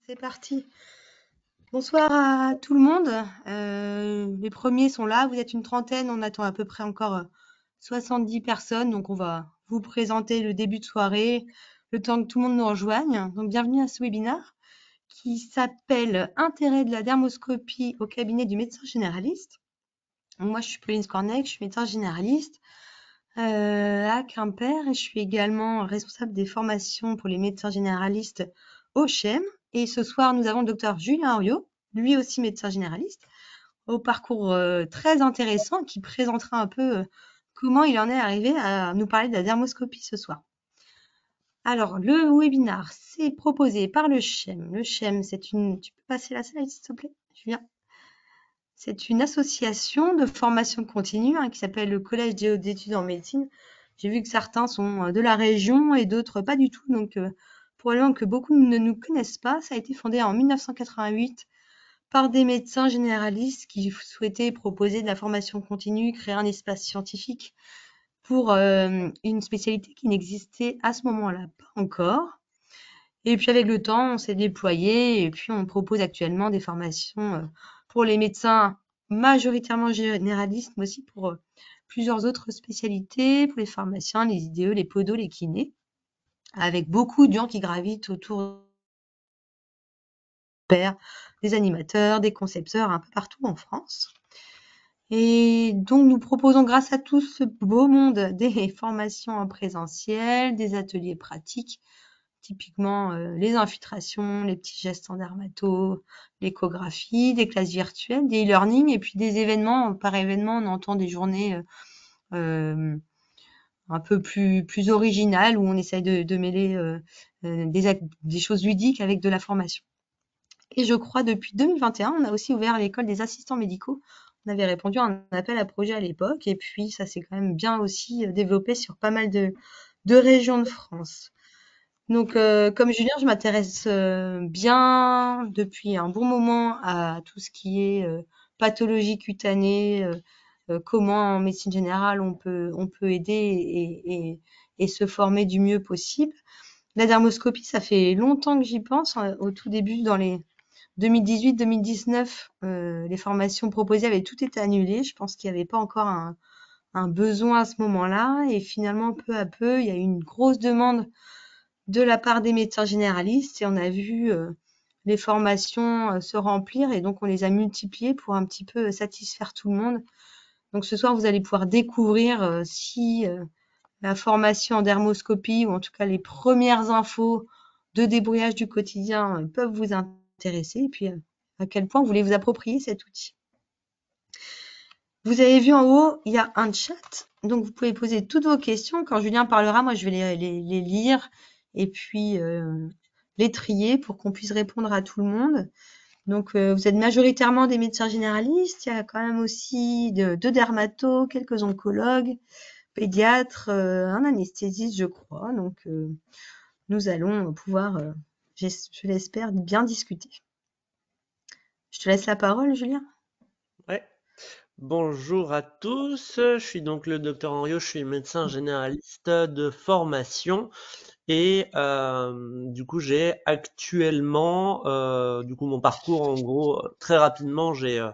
C'est parti. Bonsoir à tout le monde. Les premiers sont là. Vous êtes une trentaine. On attend à peu près encore 70 personnes. Donc, on va vous présenter le début de soirée, le temps que tout le monde nous rejoigne. Donc, bienvenue à ce webinaire qui s'appelle Intérêt de la dermoscopie au cabinet du médecin généraliste. Donc, moi, je suis Pauline Scornec, je suis médecin généraliste à Quimper et je suis également responsable des formations pour les médecins généralistes au CHEM. Et ce soir, nous avons le docteur Julien Henriot, lui aussi médecin généraliste, au parcours très intéressant qui présentera un peu comment il en est arrivé à nous parler de la dermoscopie ce soir. Alors, le webinaire, c'est proposé par le CHEM. Le CHEM, c'est une... Tu peux passer la slide, s'il te plaît, Julien? C'est une association de formation continue qui s'appelle le Collège des hautes études en médecine. J'ai vu que certains sont de la région et d'autres pas du tout. Donc, probablement que beaucoup ne nous connaissent pas. Ça a été fondé en 1988 par des médecins généralistes qui souhaitaient proposer de la formation continue, créer un espace scientifique pour une spécialité qui n'existait à ce moment-là pas encore. Et puis avec le temps, on s'est déployé et puis on propose actuellement des formations pour les médecins majoritairement généralistes, mais aussi pour plusieurs autres spécialités, pour les pharmaciens, les IDE, les podos, les kinés, avec beaucoup de gens qui gravitent autour des animateurs, des concepteurs, un peu partout en France. Et donc, nous proposons, grâce à tout ce beau monde, des formations en présentiel, des ateliers pratiques, typiquement les infiltrations, les petits gestes en dermato, l'échographie, des classes virtuelles, des e-learning et puis des événements. Par événement, on entend des journées un peu plus originales où on essaye de mêler des choses ludiques avec de la formation. Et je crois depuis 2021, on a aussi ouvert l'école des assistants médicaux. On avait répondu à un appel à projet à l'époque et puis ça s'est quand même bien aussi développé sur pas mal de régions de France. Donc, comme Julien, je m'intéresse bien depuis un bon moment à tout ce qui est pathologie cutanée, comment en médecine générale on peut aider et se former du mieux possible. La dermoscopie, ça fait longtemps que j'y pense. Au tout début, dans les 2018-2019, les formations proposées avaient tout été annulées. Je pense qu'il n'y avait pas encore un besoin à ce moment-là. Et finalement, peu à peu, il y a eu une grosse demande de la part des médecins généralistes et on a vu les formations se remplir et donc on les a multipliées pour un petit peu satisfaire tout le monde. Donc ce soir, vous allez pouvoir découvrir si la formation en dermoscopie ou en tout cas les premières infos de débrouillage du quotidien peuvent vous intéresser et puis à quel point vous voulez vous approprier cet outil. Vous avez vu en haut, il y a un chat, donc vous pouvez poser toutes vos questions. Quand Julien parlera, moi je vais les lire et puis les trier pour qu'on puisse répondre à tout le monde. Donc vous êtes majoritairement des médecins généralistes, il y a quand même aussi deux dermatos, quelques oncologues, pédiatres, un anesthésiste je crois. Donc nous allons pouvoir, je l'espère, bien discuter. Je te laisse la parole, Julien. Ouais. Bonjour à tous, je suis donc le docteur Henriot, je suis médecin généraliste de formation et du coup j'ai actuellement du coup mon parcours en gros très rapidement j'ai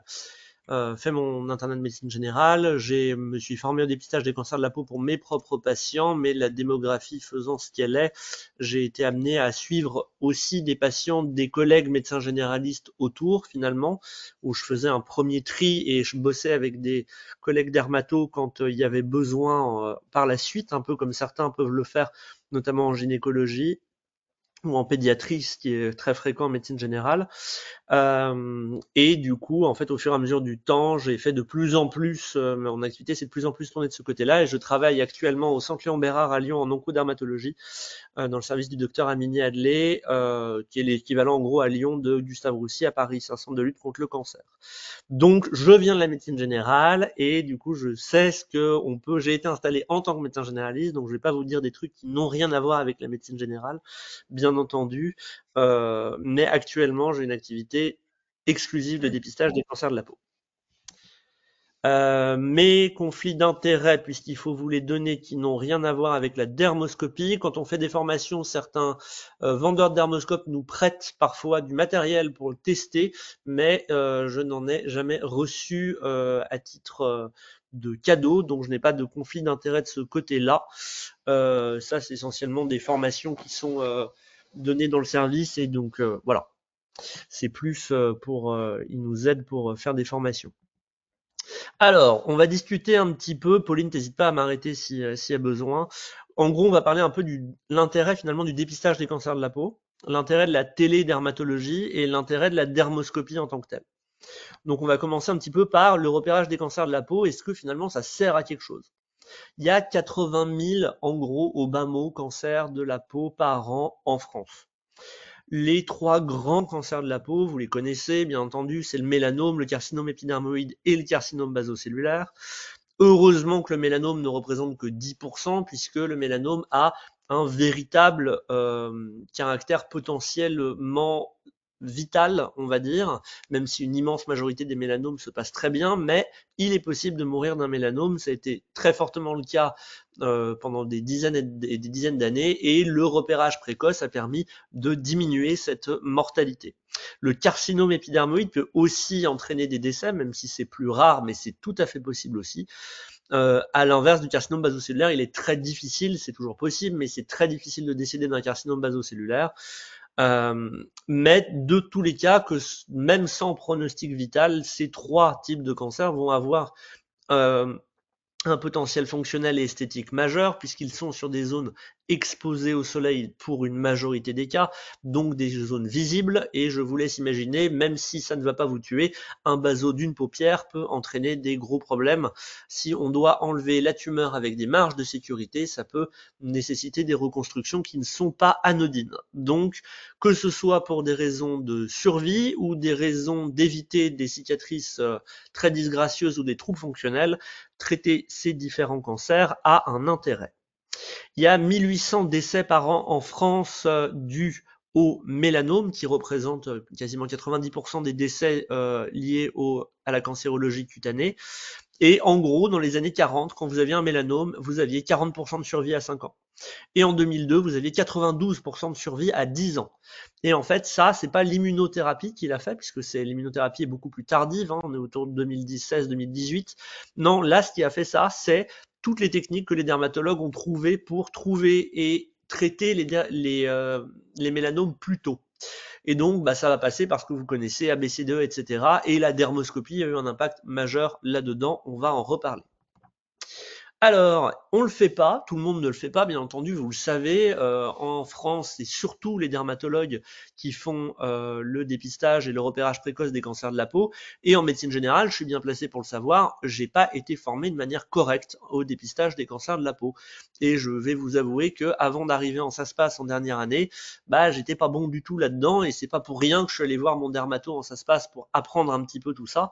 fait mon internat de médecine générale, me suis formé au dépistage des cancers de la peau pour mes propres patients, mais la démographie faisant ce qu'elle est, j'ai été amené à suivre aussi des patients des collègues médecins généralistes autour finalement, où je faisais un premier tri et je bossais avec des collègues dermatos quand il y avait besoin par la suite, un peu comme certains peuvent le faire, notamment en gynécologie ou en pédiatrie, ce qui est très fréquent en médecine générale. Et du coup, en fait, au fur et à mesure du temps, j'ai fait de plus en plus, mon activité s'est de plus en plus tournée de ce côté-là, et je travaille actuellement au Centre Léon Bérard à Lyon en oncodermatologie, dans le service du docteur Amini Adley, qui est l'équivalent en gros à Lyon de Gustave Roussy à Paris, c'est un centre de lutte contre le cancer. Donc, je viens de la médecine générale et du coup, je sais ce que on peut. J'ai été installé en tant que médecin généraliste, donc je vais pas vous dire des trucs qui n'ont rien à voir avec la médecine générale, bien entendu. Mais actuellement, j'ai une activité exclusive de dépistage des cancers de la peau. Mais conflits d'intérêts, puisqu'il faut vous les donner qui n'ont rien à voir avec la dermoscopie. Quand on fait des formations, certains vendeurs de dermoscopes nous prêtent parfois du matériel pour le tester, mais je n'en ai jamais reçu à titre de cadeau, donc je n'ai pas de conflit d'intérêt de ce côté-là. Ça, c'est essentiellement des formations qui sont données dans le service, et donc voilà, c'est plus pour, ils nous aident pour faire des formations. Alors, on va discuter un petit peu. Pauline, n'hésite pas à m'arrêter s'il y a besoin. En gros, on va parler un peu de l'intérêt finalement du dépistage des cancers de la peau, l'intérêt de la télédermatologie et l'intérêt de la dermoscopie en tant que telle. Donc, on va commencer un petit peu par le repérage des cancers de la peau. Est-ce que finalement ça sert à quelque chose? Il y a 80 000, en gros, au bas mot, cancers de la peau par an en France. Les trois grands cancers de la peau, vous les connaissez, bien entendu, c'est le mélanome, le carcinome épidermoïde et le carcinome basocellulaire. Heureusement que le mélanome ne représente que 10%, puisque le mélanome a un véritable caractère potentiellement vital, on va dire, même si une immense majorité des mélanomes se passent très bien, mais il est possible de mourir d'un mélanome. Ça a été très fortement le cas pendant des dizaines et des dizaines d'années, et le repérage précoce a permis de diminuer cette mortalité. Le carcinome épidermoïde peut aussi entraîner des décès, même si c'est plus rare, mais c'est tout à fait possible aussi. À l'inverse du carcinome basocellulaire, il est très difficile, c'est toujours possible, mais c'est très difficile de décéder d'un carcinome basocellulaire. Mais de tous les cas, que même sans pronostic vital, ces trois types de cancers vont avoir euh, un potentiel fonctionnel et esthétique majeur, puisqu'ils sont sur des zones exposées au soleil pour une majorité des cas, donc des zones visibles, et je vous laisse imaginer, même si ça ne va pas vous tuer, un baso d'une paupière peut entraîner des gros problèmes. Si on doit enlever la tumeur avec des marges de sécurité, ça peut nécessiter des reconstructions qui ne sont pas anodines. Donc, que ce soit pour des raisons de survie ou des raisons d'éviter des cicatrices très disgracieuses ou des troubles fonctionnels, traiter ces différents cancers a un intérêt. Il y a 1800 décès par an en France dus au mélanome, qui représente quasiment 90% des décès liés à la cancérologie cutanée. Et en gros, dans les années 40, quand vous aviez un mélanome, vous aviez 40% de survie à 5 ans. Et en 2002, vous aviez 92% de survie à 10 ans. Et en fait, ça, c'est pas l'immunothérapie qui l'a fait, puisque l'immunothérapie est beaucoup plus tardive, hein, on est autour de 2016-2018. Non, là, ce qui a fait ça, c'est toutes les techniques que les dermatologues ont trouvées pour trouver et traiter les mélanomes plus tôt. Et donc, ça va passer parce que vous connaissez ABCDE, etc. Et la dermoscopie a eu un impact majeur là-dedans. On va en reparler. Alors, on le fait pas, tout le monde ne le fait pas, bien entendu, vous le savez. En France, c'est surtout les dermatologues qui font le dépistage et le repérage précoce des cancers de la peau. Et en médecine générale, je suis bien placé pour le savoir, j'ai pas été formé de manière correcte au dépistage des cancers de la peau. Et je vais vous avouer que avant d'arriver en SASPAS en dernière année, j'étais pas bon du tout là-dedans, et c'est pas pour rien que je suis allé voir mon dermato en SASPAS pour apprendre un petit peu tout ça,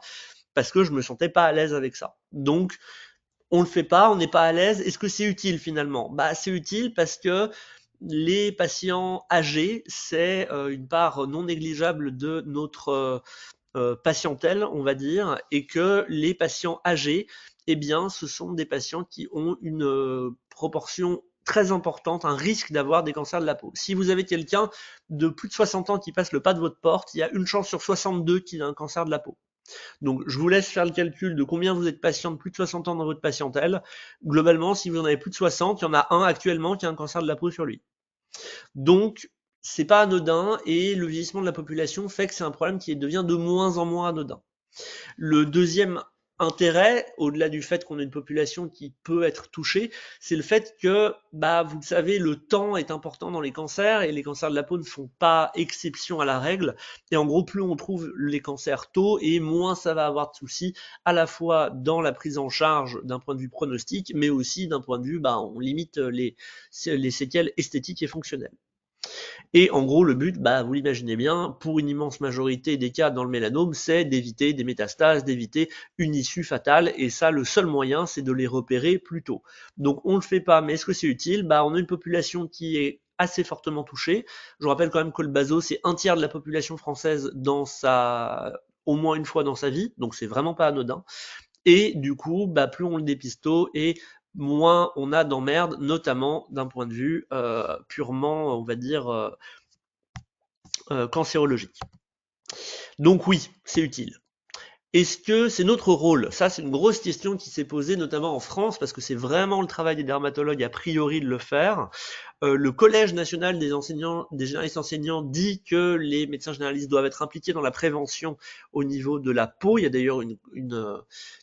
parce que je me sentais pas à l'aise avec ça. Donc, on le fait pas, on n'est pas à l'aise. Est-ce que c'est utile finalement? C'est utile parce que les patients âgés, c'est une part non négligeable de notre patientèle, on va dire, et que les patients âgés, eh bien, ce sont des patients qui ont une proportion très importante, un risque d'avoir des cancers de la peau. Si vous avez quelqu'un de plus de 60 ans qui passe le pas de votre porte, il y a une chance sur 62 qu'il a un cancer de la peau. Donc, je vous laisse faire le calcul de combien vous êtes patient de plus de 60 ans dans votre patientèle. Globalement, si vous en avez plus de 60, il y en a un actuellement qui a un cancer de la peau sur lui. Donc, c'est pas anodin, et le vieillissement de la population fait que c'est un problème qui devient de moins en moins anodin. Le deuxième intérêt, au-delà du fait qu'on a une population qui peut être touchée, c'est le fait que, vous le savez, le temps est important dans les cancers, et les cancers de la peau ne font pas exception à la règle. Et en gros, plus on trouve les cancers tôt, et moins ça va avoir de soucis, à la fois dans la prise en charge d'un point de vue pronostic, mais aussi d'un point de vue, on limite les séquelles esthétiques et fonctionnelles. Et en gros, le but, vous l'imaginez bien, pour une immense majorité des cas dans le mélanome, c'est d'éviter des métastases, d'éviter une issue fatale. Et ça, le seul moyen, c'est de les repérer plus tôt. Donc, on ne le fait pas, mais est-ce que c'est utile? On a une population qui est assez fortement touchée. Je vous rappelle quand même que le baso, c'est un tiers de la population française au moins une fois dans sa vie, donc c'est vraiment pas anodin. Et du coup, bah, plus on le dépiste tôt et moins on a d'emmerdes, notamment d'un point de vue purement, on va dire, cancérologique. Donc oui, c'est utile. Est-ce que c'est notre rôle? Ça, c'est une grosse question qui s'est posée, notamment en France, parce que c'est vraiment le travail des dermatologues a priori de le faire. Le Collège national des enseignants, des généralistes enseignants dit que les médecins généralistes doivent être impliqués dans la prévention au niveau de la peau. Il y a d'ailleurs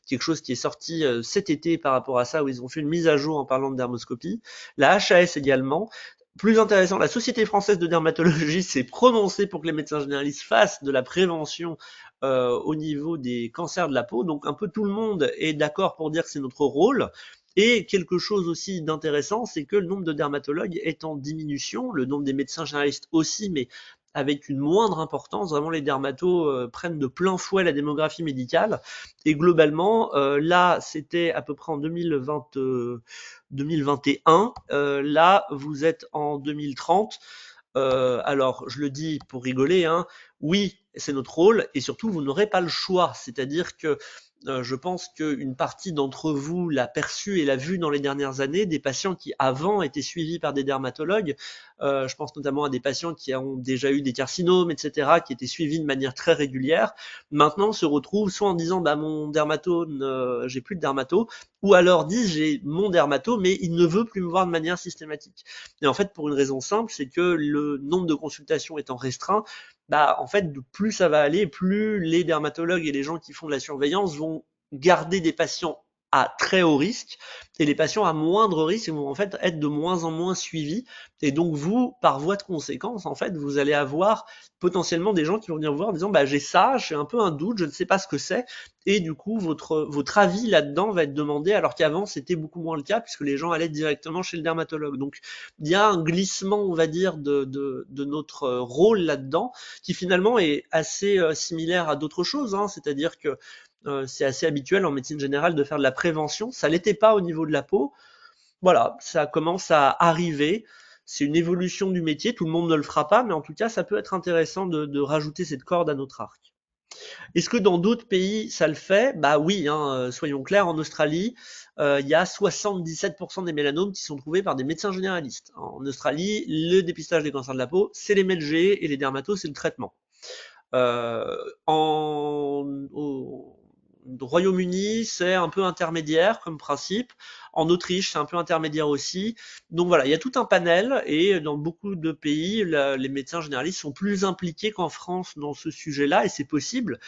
quelque chose qui est sorti cet été par rapport à ça, où ils ont fait une mise à jour en parlant de dermoscopie. La HAS également. Plus intéressant, la Société française de dermatologie s'est prononcée pour que les médecins généralistes fassent de la prévention au niveau des cancers de la peau. Donc un peu tout le monde est d'accord pour dire que c'est notre rôle. Et quelque chose aussi d'intéressant, c'est que le nombre de dermatologues est en diminution, le nombre des médecins généralistes aussi, mais avec une moindre importance. Vraiment, les dermatos prennent de plein fouet la démographie médicale. Et globalement, là, c'était à peu près en 2021. Là, vous êtes en 2030. Alors, je le dis pour rigoler, hein, oui, c'est notre rôle, et surtout, vous n'aurez pas le choix. C'est-à-dire que je pense qu'une partie d'entre vous l'a perçu et l'a vu dans les dernières années, des patients qui avant étaient suivis par des dermatologues. Je pense notamment à des patients qui ont déjà eu des carcinomes, etc., qui étaient suivis de manière très régulière. Maintenant, se retrouvent soit en disant bah mon dermato, j'ai plus de dermato, ou alors disent j'ai mon dermato, mais il ne veut plus me voir de manière systématique. Et en fait, pour une raison simple, c'est que le nombre de consultations étant restreint, bah en fait, plus ça va aller, plus les dermatologues et les gens qui font de la surveillance vont garder des patients à très haut risque et les patients à moindre risque vont en fait être de moins en moins suivis et donc vous par voie de conséquence en fait vous allez avoir potentiellement des gens qui vont venir vous voir en disant bah j'ai ça, j'ai un peu un doute, je ne sais pas ce que c'est et du coup votre avis là-dedans va être demandé alors qu'avant c'était beaucoup moins le cas puisque les gens allaient directement chez le dermatologue. Donc il y a un glissement on va dire de notre rôle là-dedans qui finalement est assez similaire à d'autres choses, hein, c'est-à-dire que c'est assez habituel en médecine générale de faire de la prévention. Ça l'était pas au niveau de la peau. Voilà, ça commence à arriver. C'est une évolution du métier. Tout le monde ne le fera pas, mais en tout cas, ça peut être intéressant de rajouter cette corde à notre arc. Est-ce que dans d'autres pays, ça le fait? Bah oui, hein, soyons clairs, en Australie, il y a 77% des mélanomes qui sont trouvés par des médecins généralistes. En Australie, le dépistage des cancers de la peau, c'est les MLG et les dermatos, c'est le traitement. Au Royaume-Uni, c'est un peu intermédiaire comme principe. En Autriche, c'est un peu intermédiaire aussi. Donc voilà, il y a tout un panel et dans beaucoup de pays, les médecins généralistes sont plus impliqués qu'en France dans ce sujet-là et c'est possible.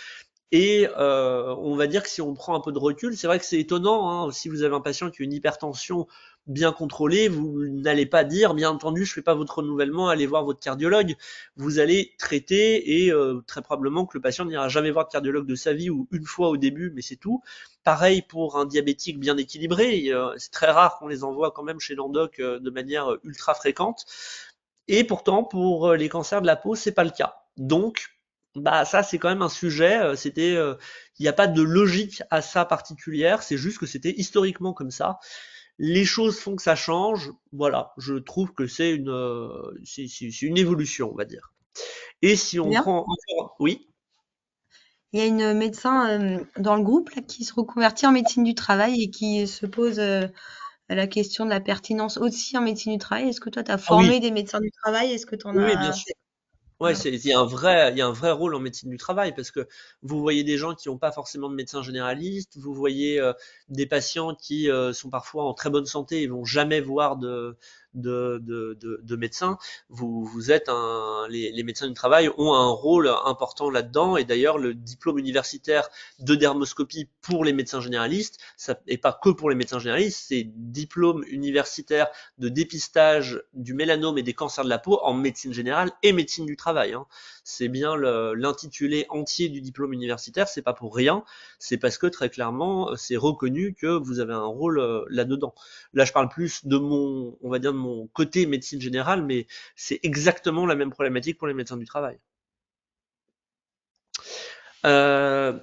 Et on va dire que si on prend un peu de recul, c'est vrai que c'est étonnant, hein, si vous avez un patient qui a une hypertension bien contrôlée, vous n'allez pas dire, bien entendu, je fais pas votre renouvellement, allez voir votre cardiologue. Vous allez traiter et très probablement que le patient n'ira jamais voir de cardiologue de sa vie ou une fois au début, mais c'est tout. Pareil pour un diabétique bien équilibré, c'est très rare qu'on les envoie quand même chez l'endoc de manière ultra fréquente. Et pourtant, pour les cancers de la peau, c'est pas le cas. Donc, bah ça, c'est quand même un sujet. Il n'y a pas de logique à ça particulière. C'est juste que c'était historiquement comme ça. Les choses font que ça change. Voilà, je trouve que c'est une évolution, on va dire. Et si on Bien. prend encore, oui. Il y a une médecin dans le groupe là, qui se reconvertit en médecine du travail et qui se pose la question de la pertinence aussi en médecine du travail. Est-ce que toi, tu as Ah oui, formé des médecins du travail? Est-ce que tu en oui, oui, bien as sûr. fait? Ouais, Voilà. il y a un vrai rôle en médecine du travail parce que vous voyez des gens qui n'ont pas forcément de médecin généraliste, vous voyez des patients qui sont parfois en très bonne santé et vont jamais voir de médecin. Vous êtes les médecins du travail ont un rôle important là-dedans et d'ailleurs le diplôme universitaire de dermoscopie pour les médecins généralistes, ça n'est pas que pour les médecins généralistes, c'est diplôme universitaire de dépistage du mélanome et des cancers de la peau en médecine générale et médecine du travail, hein. C'est bien l'intitulé entier du diplôme universitaire, c'est pas pour rien, c'est parce que très clairement, c'est reconnu que vous avez un rôle là-dedans. Là, je parle plus de on va dire de mon côté médecine générale, mais c'est exactement la même problématique pour les médecins du travail. Euh,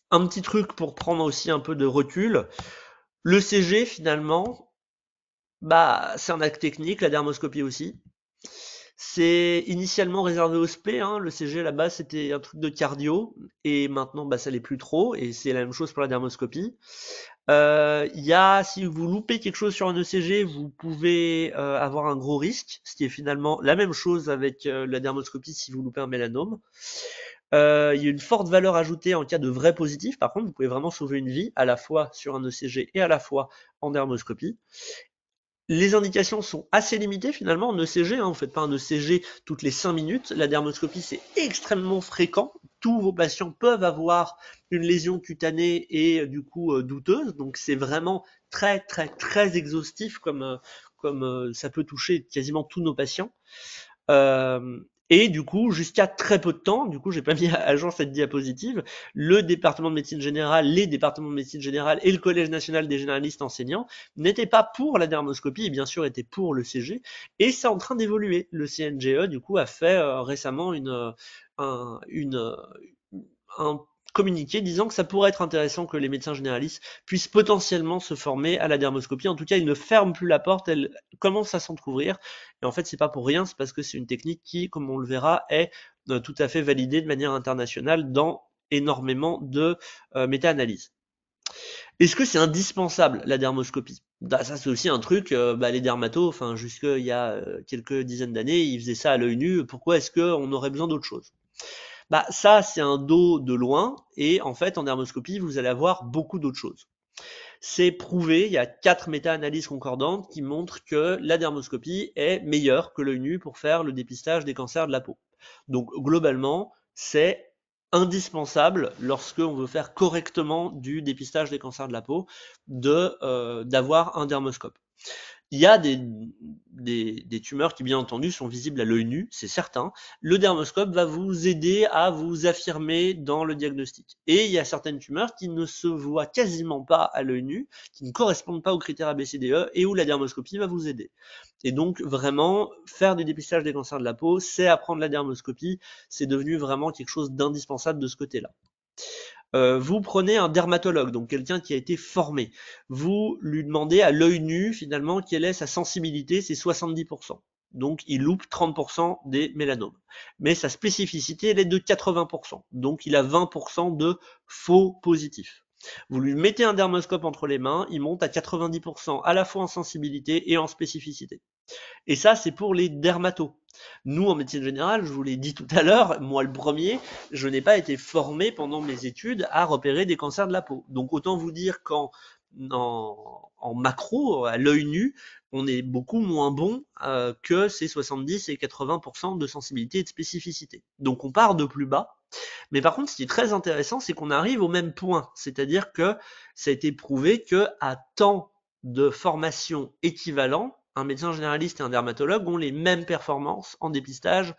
un petit truc pour prendre aussi un peu de recul. Le CG, finalement, bah, c'est un acte technique, la dermoscopie aussi. C'est initialement réservé au spé, hein. Le CG là-bas c'était un truc de cardio et maintenant bah ça l'est plus trop et c'est la même chose pour la dermoscopie. Il y a si vous loupez quelque chose sur un ECG, vous pouvez avoir un gros risque, ce qui est finalement la même chose avec la dermoscopie si vous loupez un mélanome. Il y a une forte valeur ajoutée en cas de vrai positif. Par contre, vous pouvez vraiment sauver une vie à la fois sur un ECG et à la fois en dermoscopie. Les indications sont assez limitées finalement en ECG, hein, vous ne faites pas un ECG toutes les 5 minutes. La dermoscopie, c'est extrêmement fréquent. Tous vos patients peuvent avoir une lésion cutanée et du coup douteuse. Donc c'est vraiment très très très exhaustif comme ça peut toucher quasiment tous nos patients. Et du coup, jusqu'à très peu de temps, du coup, j'ai pas mis à jour cette diapositive, le département de médecine générale, les départements de médecine générale et le Collège national des généralistes enseignants n'étaient pas pour la dermoscopie et bien sûr étaient pour le CG. Et c'est en train d'évoluer. Le CNGE, du coup, a fait récemment un communiqué disant que ça pourrait être intéressant que les médecins généralistes puissent potentiellement se former à la dermoscopie. En tout cas, ils ne ferment plus la porte, elle commence à s'entrouvrir. Et en fait, c'est pas pour rien, c'est parce que c'est une technique qui, comme on le verra, est tout à fait validée de manière internationale dans énormément de méta-analyses. Est-ce que c'est indispensable la dermoscopie? Bah, ça c'est aussi un truc, les dermatos, enfin jusqu'il y a quelques dizaines d'années, ils faisaient ça à l'œil nu. Pourquoi est-ce qu'on aurait besoin d'autre chose? Bah ça c'est un dos de loin et en fait en dermoscopie vous allez avoir beaucoup d'autres choses. C'est prouvé, il y a 4 méta-analyses concordantes qui montrent que la dermoscopie est meilleure que l'œil nu pour faire le dépistage des cancers de la peau. Donc globalement, c'est indispensable lorsqu'on veut faire correctement du dépistage des cancers de la peau d'avoir un dermoscope. Il y a des tumeurs qui, bien entendu, sont visibles à l'œil nu, c'est certain. Le dermoscope va vous aider à vous affirmer dans le diagnostic. Et il y a certaines tumeurs qui ne se voient quasiment pas à l'œil nu, qui ne correspondent pas aux critères ABCDE et où la dermoscopie va vous aider. Et donc, vraiment, faire du dépistage des cancers de la peau, c'est apprendre la dermoscopie. C'est devenu vraiment quelque chose d'indispensable de ce côté-là. Vous prenez un dermatologue, donc quelqu'un qui a été formé. Vous lui demandez à l'œil nu, finalement, quelle est sa sensibilité, c'est 70%. Donc il loupe 30% des mélanomes. Mais sa spécificité, elle est de 80%. Donc il a 20% de faux positifs. Vous lui mettez un dermoscope entre les mains, il monte à 90% à la fois en sensibilité et en spécificité. Et ça, c'est pour les dermatos. Nous, en médecine générale, je vous l'ai dit tout à l'heure, moi le premier, je n'ai pas été formé pendant mes études à repérer des cancers de la peau. Donc autant vous dire qu'en macro, à l'œil nu, on est beaucoup moins bon que ces 70 et 80% de sensibilité et de spécificité. Donc on part de plus bas. Mais par contre, ce qui est très intéressant, c'est qu'on arrive au même point. C'est-à-dire que ça a été prouvé que à temps de formation équivalent, un médecin généraliste et un dermatologue ont les mêmes performances en dépistage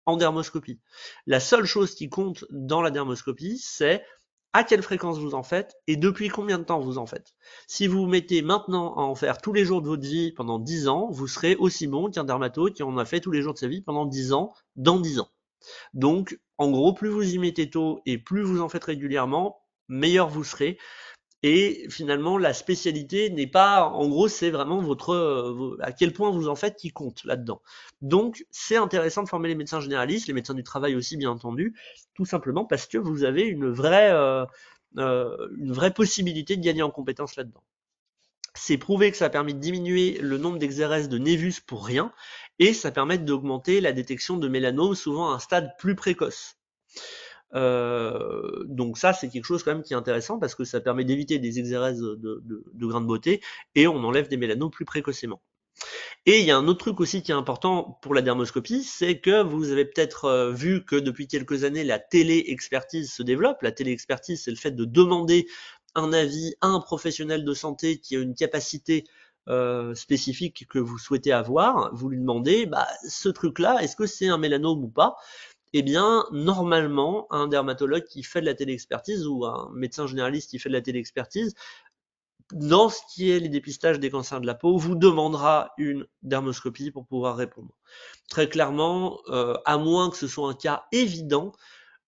en dermoscopie. La seule chose qui compte dans la dermoscopie, c'est à quelle fréquence vous en faites et depuis combien de temps vous en faites. Si vous vous mettez maintenant à en faire tous les jours de votre vie pendant 10 ans, vous serez aussi bon qu'un dermato qui en a fait tous les jours de sa vie pendant 10 ans, dans 10 ans. Donc, en gros, plus vous y mettez tôt et plus vous en faites régulièrement, meilleur vous serez. Et finalement, la spécialité n'est pas, en gros, c'est vraiment à quel point vous en faites qui compte là-dedans. Donc, c'est intéressant de former les médecins généralistes, les médecins du travail aussi, bien entendu, tout simplement parce que vous avez une vraie possibilité de gagner en compétences là-dedans. C'est prouvé que ça a permis de diminuer le nombre d'exérèses de névus pour rien, et ça permet d'augmenter la détection de mélanomes, souvent à un stade plus précoce. Donc ça, c'est quelque chose quand même qui est intéressant parce que ça permet d'éviter des exérèses de grains de beauté et on enlève des mélanomes plus précocement. Et il y a un autre truc aussi qui est important pour la dermoscopie, c'est que vous avez peut-être vu que depuis quelques années, la télé-expertise se développe. La télé-expertise, c'est le fait de demander un avis à un professionnel de santé qui a une capacité spécifique que vous souhaitez avoir. Vous lui demandez, ce truc-là, est-ce que c'est un mélanome ou pas? Eh bien, normalement, un dermatologue qui fait de la télé-expertise ou un médecin généraliste qui fait de la télé-expertise, dans ce qui est les dépistages des cancers de la peau, vous demandera une dermoscopie pour pouvoir répondre. Très clairement, à moins que ce soit un cas évident,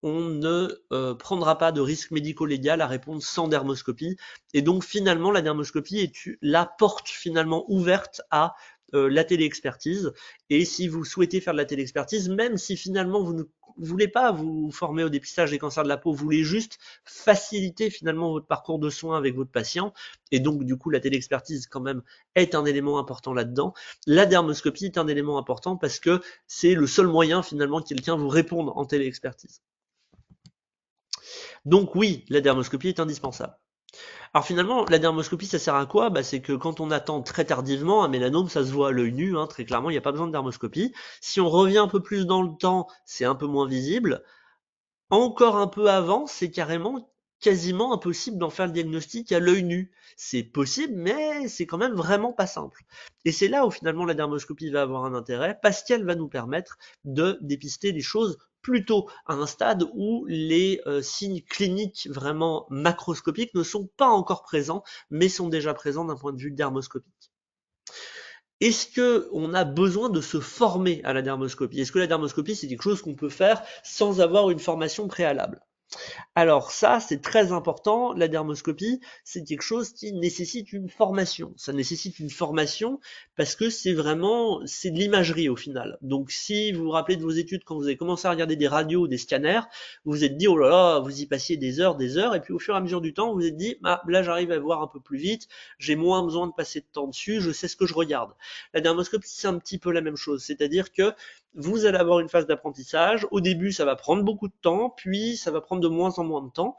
on ne prendra pas de risque médico-légal à répondre sans dermoscopie. Et donc finalement, la dermoscopie est la porte finalement ouverte à la téléexpertise. Et si vous souhaitez faire de la téléexpertise, même si finalement vous ne voulez pas vous former au dépistage des cancers de la peau, vous voulez juste faciliter finalement votre parcours de soins avec votre patient, et donc du coup la téléexpertise quand même est un élément important là-dedans. La dermoscopie est un élément important parce que c'est le seul moyen finalement que quelqu'un vous réponde en téléexpertise. Donc oui, la dermoscopie est indispensable. Alors finalement, la dermoscopie, ça sert à quoi? C'est que quand on attend très tardivement un mélanome, ça se voit à l'œil nu, hein, très clairement, il n'y a pas besoin de dermoscopie. Si on revient un peu plus dans le temps, c'est un peu moins visible. Encore un peu avant, c'est carrément quasiment impossible d'en faire le diagnostic à l'œil nu. C'est possible, mais c'est quand même vraiment pas simple. Et c'est là où finalement la dermoscopie va avoir un intérêt, parce qu'elle va nous permettre de dépister les choses plutôt à un stade où les signes cliniques vraiment macroscopiques ne sont pas encore présents, mais sont déjà présents d'un point de vue dermoscopique. Est-ce que on a besoin de se former à la dermoscopie? Est-ce que la dermoscopie, c'est quelque chose qu'on peut faire sans avoir une formation préalable? Alors ça, c'est très important. La dermoscopie, c'est quelque chose qui nécessite une formation. Ça nécessite une formation parce que c'est de l'imagerie au final. Donc si vous vous rappelez de vos études quand vous avez commencé à regarder des radios ou des scanners, vous vous êtes dit, oh là là, vous y passiez des heures, et puis au fur et à mesure du temps, vous vous êtes dit, ah, là j'arrive à voir un peu plus vite, j'ai moins besoin de passer de temps dessus, je sais ce que je regarde. La dermoscopie, c'est un petit peu la même chose, c'est-à-dire que vous allez avoir une phase d'apprentissage. Au début, ça va prendre beaucoup de temps, puis ça va prendre de moins en moins de temps.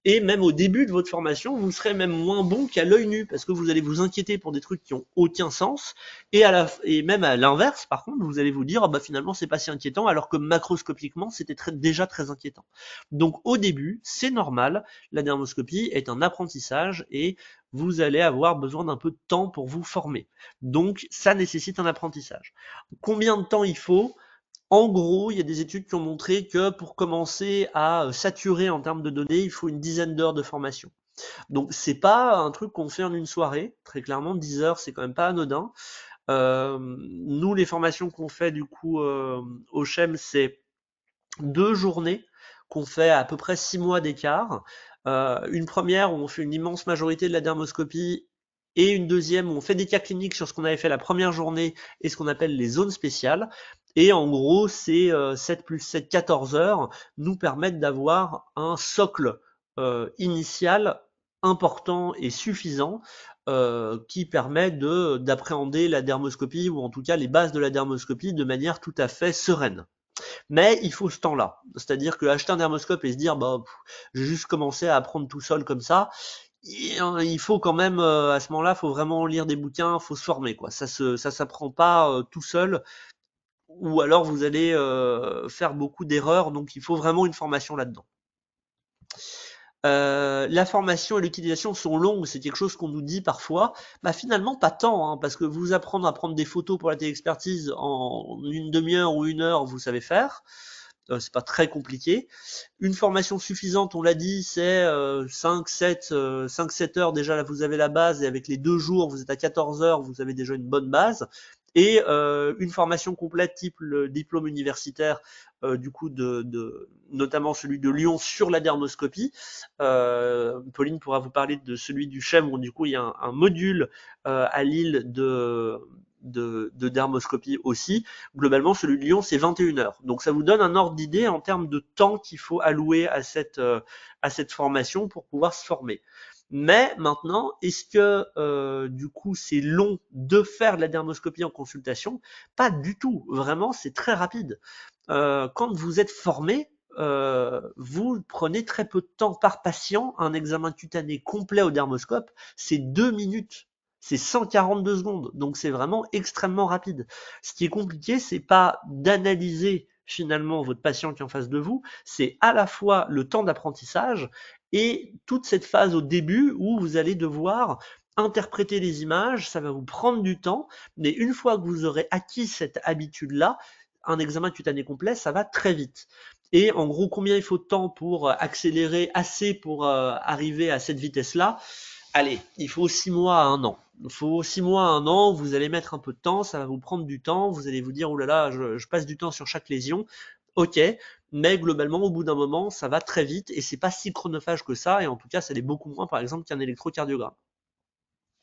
Et même au début de votre formation, vous serez même moins bon qu'à l'œil nu, parce que vous allez vous inquiéter pour des trucs qui ont aucun sens. Et même à l'inverse, par contre, vous allez vous dire, oh finalement, c'est pas si inquiétant, alors que macroscopiquement, c'était déjà très inquiétant. Donc au début, c'est normal. La dermoscopie est un apprentissage et vous allez avoir besoin d'un peu de temps pour vous former. Donc ça nécessite un apprentissage. Combien de temps il faut? En gros, il y a des études qui ont montré que pour commencer à saturer en termes de données, il faut une dizaine d'heures de formation. Donc c'est pas un truc qu'on fait en une soirée, très clairement, 10 heures, c'est quand même pas anodin. Nous, les formations qu'on fait du coup au CHEM, c'est 2 journées qu'on fait à peu près 6 mois d'écart. Une première où on fait une immense majorité de la dermoscopie et une deuxième où on fait des cas cliniques sur ce qu'on avait fait la première journée et ce qu'on appelle les zones spéciales. Et en gros, c'est 7 plus 7, 14 heures nous permettent d'avoir un socle initial important et suffisant qui permet d'appréhender la dermoscopie ou en tout cas les bases de la dermoscopie de manière tout à fait sereine. Mais il faut ce temps-là. C'est-à-dire que acheter un dermoscope et se dire, j'ai juste commencé à apprendre tout seul comme ça, il faut quand même, à ce moment-là, il faut vraiment lire des bouquins, il faut se former, quoi. Ça s'apprend pas tout seul, ou alors vous allez faire beaucoup d'erreurs, donc il faut vraiment une formation là-dedans. La formation et l'utilisation sont longues, c'est quelque chose qu'on nous dit parfois. Finalement pas tant, hein, parce que vous apprendre à prendre des photos pour la téléexpertise en une demi-heure ou une heure, vous savez faire. C'est pas très compliqué. Une formation suffisante, on l'a dit, c'est 5-7 heures déjà, là vous avez la base, et avec les 2 jours, vous êtes à 14 heures, vous avez déjà une bonne base. Et une formation complète type le diplôme universitaire, du coup notamment celui de Lyon sur la dermoscopie. Pauline pourra vous parler de celui du CHEM, où du coup il y a un module à Lille de dermoscopie aussi. Globalement, celui de Lyon, c'est 21 heures. Donc ça vous donne un ordre d'idée en termes de temps qu'il faut allouer à cette formation pour pouvoir se former. Mais maintenant, est-ce que du coup c'est long de faire de la dermoscopie en consultation? Pas du tout. Vraiment, c'est très rapide. Quand vous êtes formé, vous prenez très peu de temps par patient. Un examen cutané complet au dermoscope, c'est 2 minutes. C'est 142 secondes, donc c'est vraiment extrêmement rapide. Ce qui est compliqué, c'est pas d'analyser finalement votre patient qui est en face de vous, c'est à la fois le temps d'apprentissage et toute cette phase au début où vous allez devoir interpréter les images, ça va vous prendre du temps, mais une fois que vous aurez acquis cette habitude-là, un examen cutané complet, ça va très vite. Et en gros, combien il faut de temps pour accélérer assez pour arriver à cette vitesse-là? Allez, il faut 6 mois à 1 an. Il faut 6 mois à 1 an, vous allez mettre un peu de temps, ça va vous prendre du temps, vous allez vous dire, oh là là, je passe du temps sur chaque lésion. Ok, mais globalement, au bout d'un moment, ça va très vite et c'est pas si chronophage que ça, et en tout cas, ça l'est beaucoup moins, par exemple, qu'un électrocardiogramme.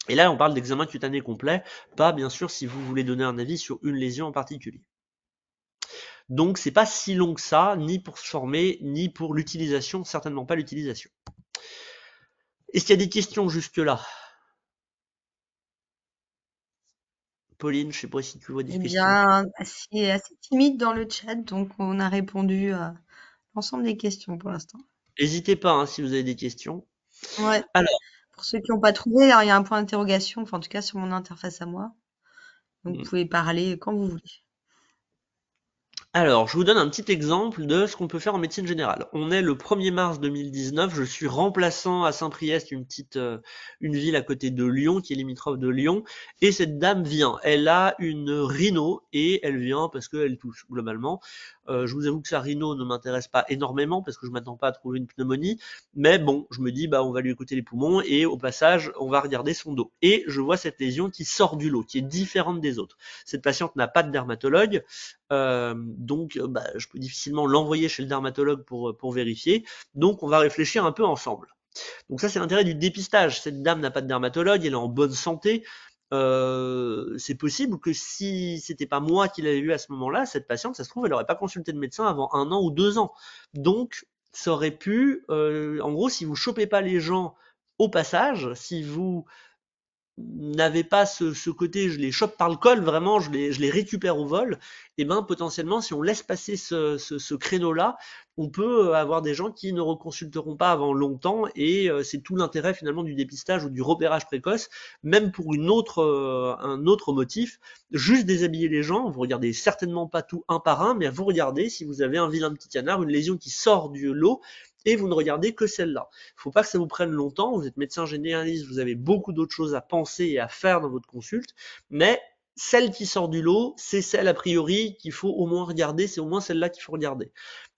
Et là, on parle d'examen cutané complet, pas bien sûr si vous voulez donner un avis sur une lésion en particulier. Donc c'est pas si long que ça, ni pour se former, ni pour l'utilisation, certainement pas l'utilisation. Est-ce qu'il y a des questions jusque-là? Pauline, je sais pas si tu vois des Eh questions. bien, assez timide dans le chat, donc on a répondu à l'ensemble des questions pour l'instant. N'hésitez pas hein, si vous avez des questions. Ouais. Alors, Pour ceux qui n'ont pas trouvé, alors il y a un point d'interrogation, enfin en tout cas sur mon interface à moi. Donc vous hmm. pouvez parler quand vous voulez. Alors, je vous donne un petit exemple de ce qu'on peut faire en médecine générale. On est le 1er mars 2019, je suis remplaçant à Saint-Priest, une ville à côté de Lyon, qui est limitrophe de Lyon, et cette dame vient. Elle a une rhino, et elle vient parce qu'elle tousse, globalement. Je vous avoue que sa rhino ne m'intéresse pas énormément, parce que je m'attends pas à trouver une pneumonie, mais bon, je me dis, bah, on va lui écouter les poumons, et au passage, on va regarder son dos. Et je vois cette lésion qui sort du lot, qui est différente des autres. Cette patiente n'a pas de dermatologue, donc bah, je peux difficilement l'envoyer chez le dermatologue pour vérifier. Donc on va réfléchir un peu ensemble. Donc ça c'est l'intérêt du dépistage. Cette dame n'a pas de dermatologue, elle est en bonne santé. C'est possible que si c'était pas moi qui l'avais vue à ce moment-là, cette patiente, ça se trouve, elle aurait pas consulté de médecin avant 1 an ou 2 ans. Donc ça aurait pu, en gros, si vous chopez pas les gens au passage, si vous n'avait pas ce côté je les chope par le col, vraiment je les récupère au vol, et ben potentiellement si on laisse passer ce créneau-là, on peut avoir des gens qui ne reconsulteront pas avant longtemps, et c'est tout l'intérêt finalement du dépistage ou du repérage précoce, même pour un autre motif, juste déshabiller les gens, vous regardez certainement pas tout un par un, mais vous regardez si vous avez un vilain petit canard, une lésion qui sort du lot, et vous ne regardez que celle-là. Faut pas que ça vous prenne longtemps, vous êtes médecin généraliste, vous avez beaucoup d'autres choses à penser et à faire dans votre consulte, mais celle qui sort du lot, c'est celle a priori qu'il faut au moins regarder, c'est au moins celle-là qu'il faut regarder.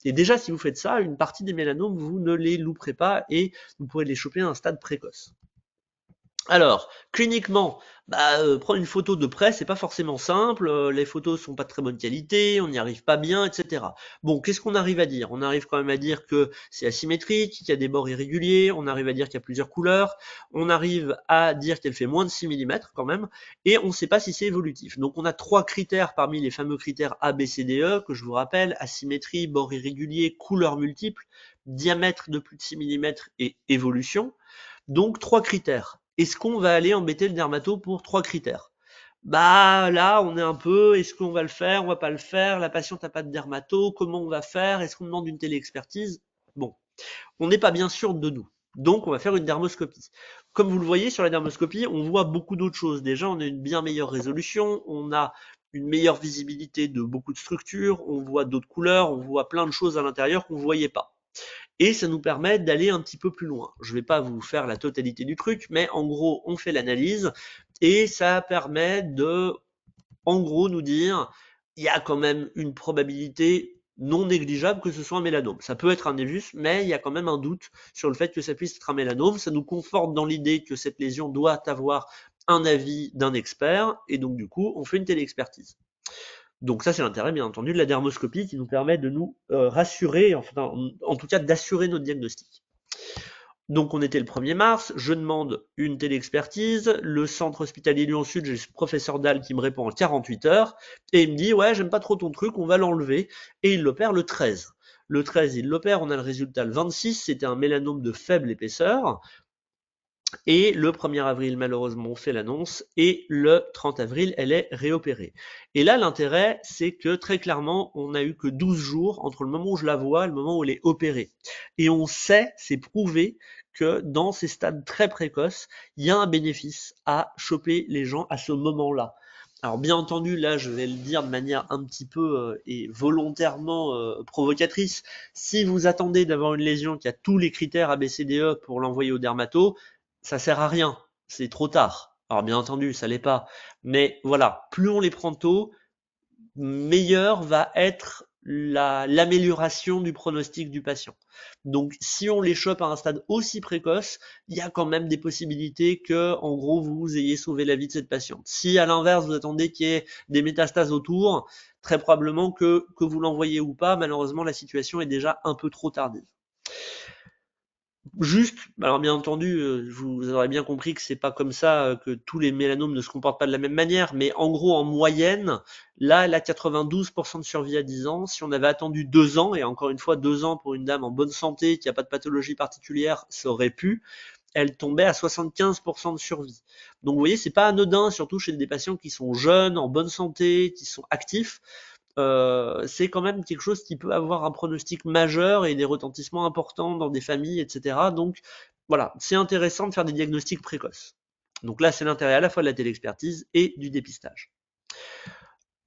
Et déjà, si vous faites ça, une partie des mélanomes, vous ne les louperez pas et vous pourrez les choper à un stade précoce. Alors, cliniquement, bah, prendre une photo de près, c'est pas forcément simple, les photos sont pas de très bonne qualité, on n'y arrive pas bien, et cetera. Bon, qu'est-ce qu'on arrive à dire? On arrive quand même à dire que c'est asymétrique, qu'il y a des bords irréguliers, on arrive à dire qu'il y a plusieurs couleurs, on arrive à dire qu'elle fait moins de 6 millimètres quand même, et on ne sait pas si c'est évolutif. Donc on a 3 critères parmi les fameux critères A, B, C, D, E, que je vous rappelle: asymétrie, bords irréguliers, couleurs multiples, diamètre de plus de 6 millimètres et évolution. Donc 3 critères. Est-ce qu'on va aller embêter le dermato pour 3 critères? Bah là, on est un peu, est-ce qu'on va le faire, on va pas le faire, la patiente n'a pas de dermato, comment on va faire, est-ce qu'on demande une téléexpertise? Bon, on n'est pas bien sûr de nous. Donc on va faire une dermoscopie. Comme vous le voyez sur la dermoscopie, on voit beaucoup d'autres choses. Déjà, on a une bien meilleure résolution, on a une meilleure visibilité de beaucoup de structures, on voit d'autres couleurs, on voit plein de choses à l'intérieur qu'on ne voyait pas. Et ça nous permet d'aller un petit peu plus loin. Je ne vais pas vous faire la totalité du truc, mais en gros, on fait l'analyse et ça permet de, en gros, nous dire il y a quand même une probabilité non négligeable que ce soit un mélanome. Ça peut être un névus, mais il y a quand même un doute sur le fait que ça puisse être un mélanome. Ça nous conforte dans l'idée que cette lésion doit avoir un avis d'un expert, et donc du coup, on fait une téléexpertise. Donc ça, c'est l'intérêt, bien entendu, de la dermoscopie qui nous permet de nous rassurer, enfin, en tout cas d'assurer notre diagnostic. Donc on était le 1er mars, je demande une téléexpertise, le centre hospitalier Lyon Sud, j'ai le professeur Dalle qui me répond en 48 heures, et il me dit ouais j'aime pas trop ton truc, on va l'enlever, et il l'opère le 13. Le 13 il l'opère, on a le résultat le 26, c'était un mélanome de faible épaisseur, et le 1er avril, malheureusement, on fait l'annonce, et le 30 avril, elle est réopérée. Et là, l'intérêt, c'est que très clairement, on n'a eu que 12 jours entre le moment où je la vois et le moment où elle est opérée. Et on sait, c'est prouvé, que dans ces stades très précoces, il y a un bénéfice à choper les gens à ce moment-là. Alors bien entendu, là je vais le dire de manière un petit peu et volontairement provocatrice, si vous attendez d'avoir une lésion qui a tous les critères ABCDE pour l'envoyer au dermato, ça sert à rien, c'est trop tard. Alors bien entendu, ça l'est pas, mais voilà, plus on les prend tôt, meilleure va être l'amélioration du pronostic du patient. Donc si on les chope à un stade aussi précoce, il y a quand même des possibilités que, en gros, vous ayez sauvé la vie de cette patiente. Si à l'inverse, vous attendez qu'il y ait des métastases autour, très probablement que vous l'envoyez ou pas, malheureusement, la situation est déjà un peu trop tardive. Juste, alors bien entendu, vous aurez bien compris que c'est pas comme ça, que tous les mélanomes ne se comportent pas de la même manière, mais en gros, en moyenne, là, elle a 92% de survie à 10 ans. Si on avait attendu 2 ans, et encore une fois, 2 ans pour une dame en bonne santé, qui a pas de pathologie particulière, ça aurait pu, elle tombait à 75% de survie. Donc vous voyez, c'est pas anodin, surtout chez des patients qui sont jeunes, en bonne santé, qui sont actifs. C'est quand même quelque chose qui peut avoir un pronostic majeur et des retentissements importants dans des familles, etc. Donc voilà, c'est intéressant de faire des diagnostics précoces. Donc là, c'est l'intérêt à la fois de la téléexpertise et du dépistage.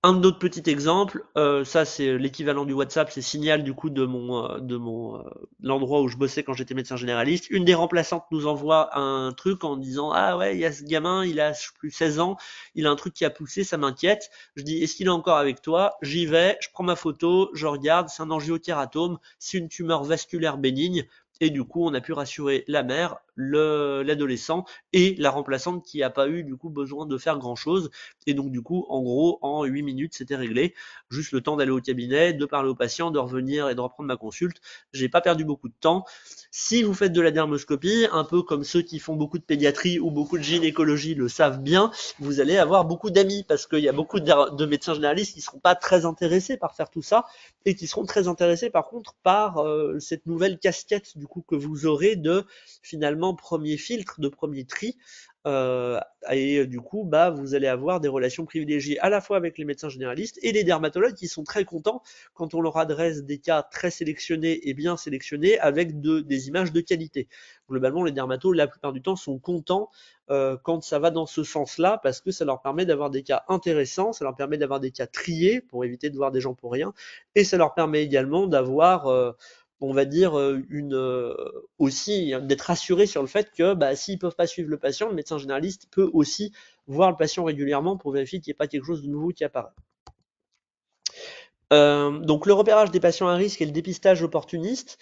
Un autre petit exemple, ça c'est l'équivalent du WhatsApp, c'est Signal du coup de mon l'endroit où je bossais quand j'étais médecin généraliste. Une des remplaçantes nous envoie un truc en disant ah ouais il y a ce gamin, il a plus 16 ans, il a un truc qui a poussé, ça m'inquiète. Je dis est-ce qu'il est encore avec toi? J'y vais, je prends ma photo, je regarde, c'est un angiokératome, c'est une tumeur vasculaire bénigne. Et du coup, on a pu rassurer la mère, l'adolescent et la remplaçante qui n'a pas eu du coup besoin de faire grand chose. Et donc, du coup, en gros, en 8 minutes, c'était réglé. Juste le temps d'aller au cabinet, de parler au patient, de revenir et de reprendre ma consulte. J'ai pas perdu beaucoup de temps. Si vous faites de la dermoscopie, un peu comme ceux qui font beaucoup de pédiatrie ou beaucoup de gynécologie le savent bien, vous allez avoir beaucoup d'amis parce qu'il y a beaucoup de médecins généralistes qui ne seront pas très intéressés par faire tout ça et qui seront très intéressés par contre par cette nouvelle casquette du coup que vous aurez de finalement premier filtre, de premier tri euh, et du coup, bah, vous allez avoir des relations privilégiées à la fois avec les médecins généralistes et les dermatologues qui sont très contents quand on leur adresse des cas très sélectionnés et bien sélectionnés avec des images de qualité. Globalement, les dermatologues, la plupart du temps, sont contents quand ça va dans ce sens-là parce que ça leur permet d'avoir des cas intéressants, ça leur permet d'avoir des cas triés pour éviter de voir des gens pour rien et ça leur permet également d'avoir on va dire, aussi d'être rassuré sur le fait que bah, s'ils ne peuvent pas suivre le patient, le médecin généraliste peut aussi voir le patient régulièrement pour vérifier qu'il n'y ait pas quelque chose de nouveau qui apparaît. Donc le repérage des patients à risque et le dépistage opportuniste,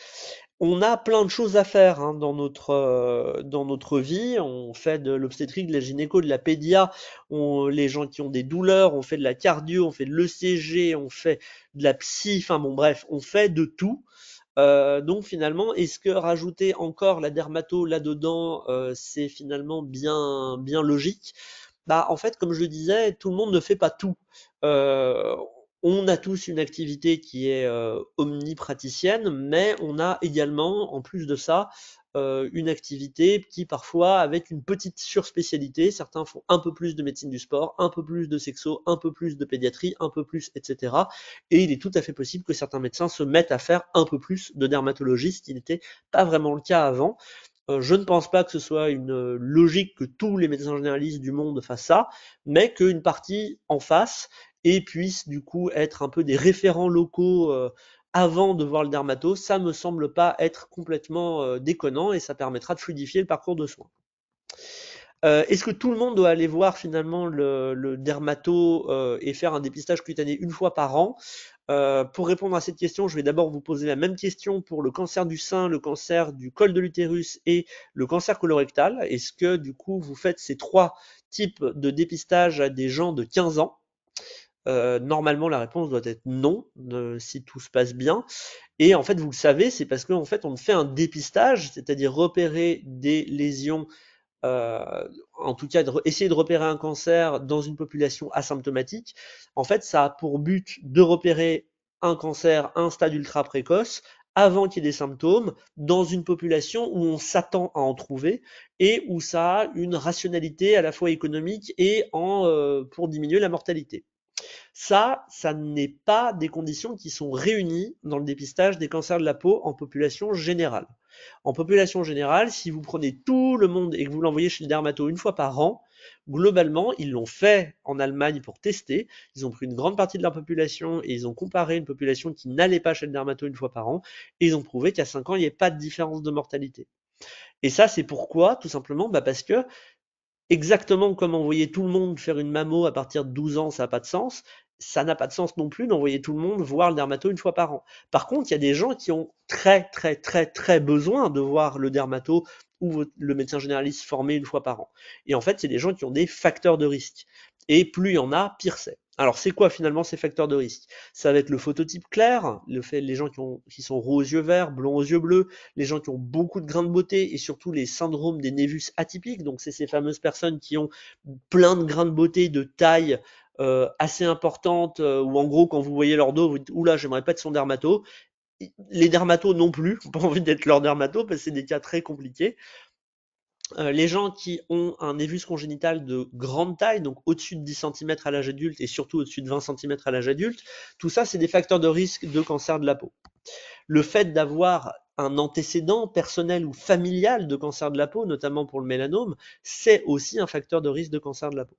on a plein de choses à faire hein, dans notre vie. On fait de l'obstétrique, de la gynéco, de la pédia, les gens qui ont des douleurs, on fait de la cardio, on fait de l'ECG, on fait de la psy, enfin bon bref, on fait de tout. Donc finalement, est-ce que rajouter encore la dermato là-dedans, c'est finalement bien, bien logique? Bah, en fait, comme je le disais, tout le monde ne fait pas tout. Euh, on a tous une activité qui est omnipraticienne, mais on a également, en plus de ça, une activité qui parfois avec une petite surspécialité, certains font un peu plus de médecine du sport, un peu plus de sexo, un peu plus de pédiatrie, un peu plus, etc. Et il est tout à fait possible que certains médecins se mettent à faire un peu plus de dermatologie, ce qui n'était pas vraiment le cas avant. Je ne pense pas que ce soit une logique que tous les médecins généralistes du monde fassent ça, mais qu'une partie en fasse et puisse du coup être un peu des référents locaux avant de voir le dermato, ça me semble pas être complètement déconnant et ça permettra de fluidifier le parcours de soins. Est-ce que tout le monde doit aller voir finalement le dermato et faire un dépistage cutané une fois par an? Pour répondre à cette question, je vais d'abord vous poser la même question pour le cancer du sein, le cancer du col de l'utérus et le cancer colorectal. Est-ce que du coup vous faites ces trois types de dépistage à des gens de 15 ans? Normalement, la réponse doit être non, si tout se passe bien. Et en fait, vous le savez, c'est parce qu'en fait, on fait un dépistage, c'est-à-dire repérer des lésions en tout cas essayer de repérer un cancer dans une population asymptomatique, en fait, ça a pour but de repérer un cancer à un stade ultra précoce avant qu'il y ait des symptômes dans une population où on s'attend à en trouver et où ça a une rationalité à la fois économique et pour diminuer la mortalité. Ça n'est pas des conditions qui sont réunies dans le dépistage des cancers de la peau en population générale. En population générale, si vous prenez tout le monde et que vous l'envoyez chez le dermato une fois par an, globalement, ils l'ont fait en Allemagne pour tester. Ils ont pris une grande partie de leur population et ils ont comparé une population qui n'allait pas chez le dermato une fois par an et ils ont prouvé qu'à 5 ans, il n'y avait pas de différence de mortalité. Et ça, c'est pourquoi? Tout simplement, parce que exactement comme envoyer tout le monde faire une mammo à partir de 12 ans, ça n'a pas de sens. Ça n'a pas de sens non plus d'envoyer tout le monde voir le dermato une fois par an. Par contre, il y a des gens qui ont très très très très besoin de voir le dermato ou le médecin généraliste formé une fois par an. Et en fait, c'est des gens qui ont des facteurs de risque. Et plus il y en a, pire c'est. Alors, c'est quoi finalement ces facteurs de risque? Ça va être le phototype clair, les gens qui sont roux aux yeux verts, blonds aux yeux bleus, les gens qui ont beaucoup de grains de beauté et surtout les syndromes des névus atypiques. Donc, c'est ces fameuses personnes qui ont plein de grains de beauté de taille assez importante, ou en gros, quand vous voyez leur dos, vous dites, oula, j'aimerais pas être son dermato. Les dermatos non plus, pas envie d'être leur dermato parce que c'est des cas très compliqués. Les gens qui ont un névus congénital de grande taille, donc au-dessus de 10 centimètres à l'âge adulte et surtout au-dessus de 20 centimètres à l'âge adulte, tout ça, c'est des facteurs de risque de cancer de la peau. Le fait d'avoir un antécédent personnel ou familial de cancer de la peau, notamment pour le mélanome, c'est aussi un facteur de risque de cancer de la peau.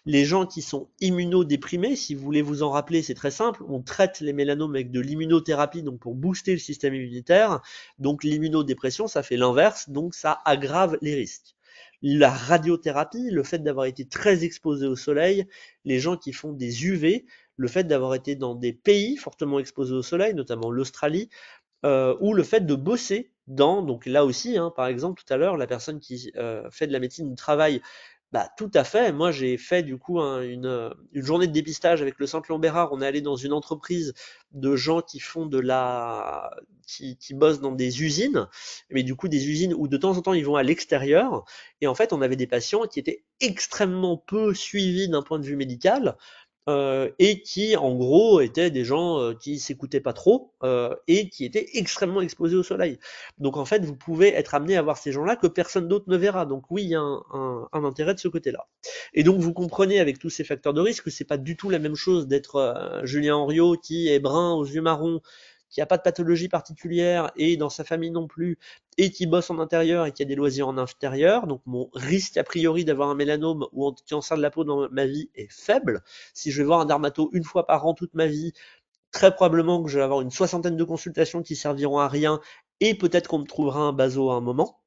Les gens qui sont immunodéprimés, si vous voulez vous en rappeler, c'est très simple, on traite les mélanomes avec de l'immunothérapie, donc pour booster le système immunitaire. Donc l'immunodépression, ça fait l'inverse, donc ça aggrave les risques. La radiothérapie, le fait d'avoir été très exposé au soleil, les gens qui font des UV, le fait d'avoir été dans des pays fortement exposés au soleil, notamment l'Australie, ou le fait de bosser dans, donc là aussi, hein, par exemple, tout à l'heure, la personne qui fait de la médecine du travail, bah, tout à fait. Moi, j'ai fait du coup une journée de dépistage avec le Centre Lombérard. On est allé dans une entreprise de gens qui font qui bossent dans des usines, mais du coup des usines où de temps en temps ils vont à l'extérieur. Et en fait, on avait des patients qui étaient extrêmement peu suivis d'un point de vue médical, et qui en gros étaient des gens qui s'écoutaient pas trop et qui étaient extrêmement exposés au soleil. Donc en fait, vous pouvez être amené à voir ces gens-là que personne d'autre ne verra. Donc oui, il y a un intérêt de ce côté-là. Et donc vous comprenez avec tous ces facteurs de risque que c'est pas du tout la même chose d'être Julien Henriot qui est brun aux yeux marrons, qui a pas de pathologie particulière et dans sa famille non plus, et qui bosse en intérieur et qui a des loisirs en intérieur. Donc mon risque a priori d'avoir un mélanome ou un cancer de la peau dans ma vie est faible. Si je vais voir un dermato une fois par an toute ma vie, très probablement que je vais avoir une soixantaine de consultations qui serviront à rien et peut-être qu'on me trouvera un baso à un moment.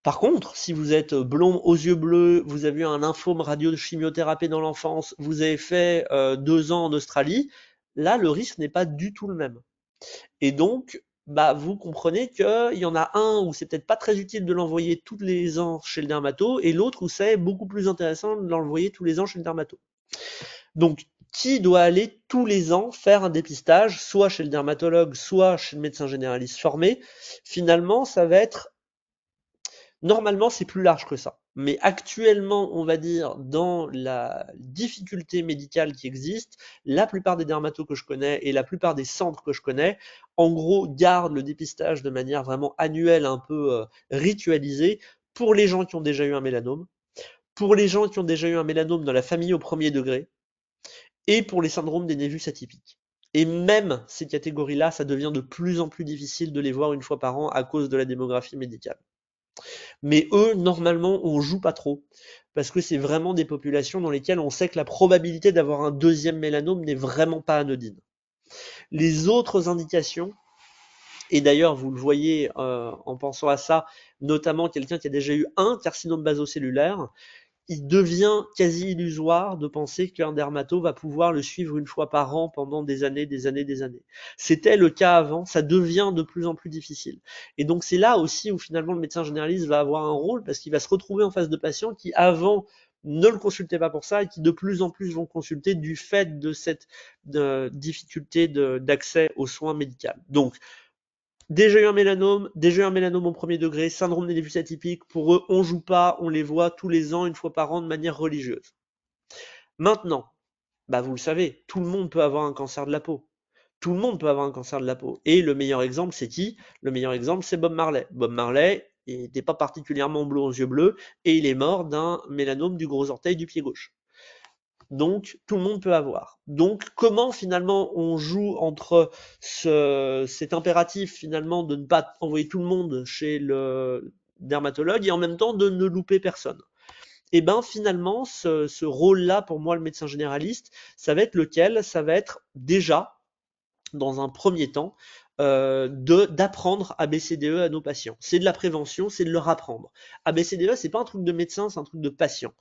Par contre, si vous êtes blond aux yeux bleus, vous avez eu un lymphome radio-chimiothérapie dans l'enfance, vous avez fait 2 ans en Australie, là le risque n'est pas du tout le même. Et donc, bah, vous comprenez qu'il y en a un où c'est peut-être pas très utile de l'envoyer tous les ans chez le dermato, et l'autre où c'est beaucoup plus intéressant de l'envoyer tous les ans chez le dermato. Donc, qui doit aller tous les ans faire un dépistage, soit chez le dermatologue, soit chez le médecin généraliste formé? Finalement, ça va être normalement, c'est plus large que ça. Mais actuellement, on va dire, dans la difficulté médicale qui existe, la plupart des dermatos que je connais et la plupart des centres que je connais, en gros, gardent le dépistage de manière vraiment annuelle, un peu ritualisée, pour les gens qui ont déjà eu un mélanome, pour les gens qui ont déjà eu un mélanome dans la famille au premier degré, et pour les syndromes des névus atypiques. Et même ces catégories-là, ça devient de plus en plus difficile de les voir une fois par an à cause de la démographie médicale. Mais eux, normalement, on joue pas trop. Parce que c'est vraiment des populations dans lesquelles on sait que la probabilité d'avoir un deuxième mélanome n'est vraiment pas anodine. Les autres indications, et d'ailleurs vous le voyez en pensant à ça, notamment quelqu'un qui a déjà eu un carcinome basocellulaire, il devient quasi illusoire de penser qu'un dermato va pouvoir le suivre une fois par an pendant des années, des années, des années. C'était le cas avant, ça devient de plus en plus difficile. Et donc c'est là aussi où finalement le médecin généraliste va avoir un rôle parce qu'il va se retrouver en face de patients qui avant ne le consultaient pas pour ça et qui de plus en plus vont consulter du fait de cette difficulté d'accès aux soins médicaux. Donc déjà eu un mélanome au premier degré, syndrome des névus atypiques, pour eux, on joue pas, on les voit tous les ans, une fois par an, de manière religieuse. Maintenant, bah vous le savez, tout le monde peut avoir un cancer de la peau. Tout le monde peut avoir un cancer de la peau. Et le meilleur exemple, c'est qui? Le meilleur exemple, c'est Bob Marley. Bob Marley, il n'était pas particulièrement blond aux yeux bleus, et il est mort d'un mélanome du gros orteil du pied gauche. Donc tout le monde peut avoir. Donc comment finalement on joue entre cet impératif finalement de ne pas envoyer tout le monde chez le dermatologue et en même temps de ne louper personne? Et ben finalement ce rôle-là pour moi le médecin généraliste, ça va être lequel? Ça va être déjà dans un premier temps d'apprendre ABCDE à nos patients. C'est de la prévention, c'est de leur apprendre. ABCDE, c'est pas un truc de médecin, c'est un truc de patient.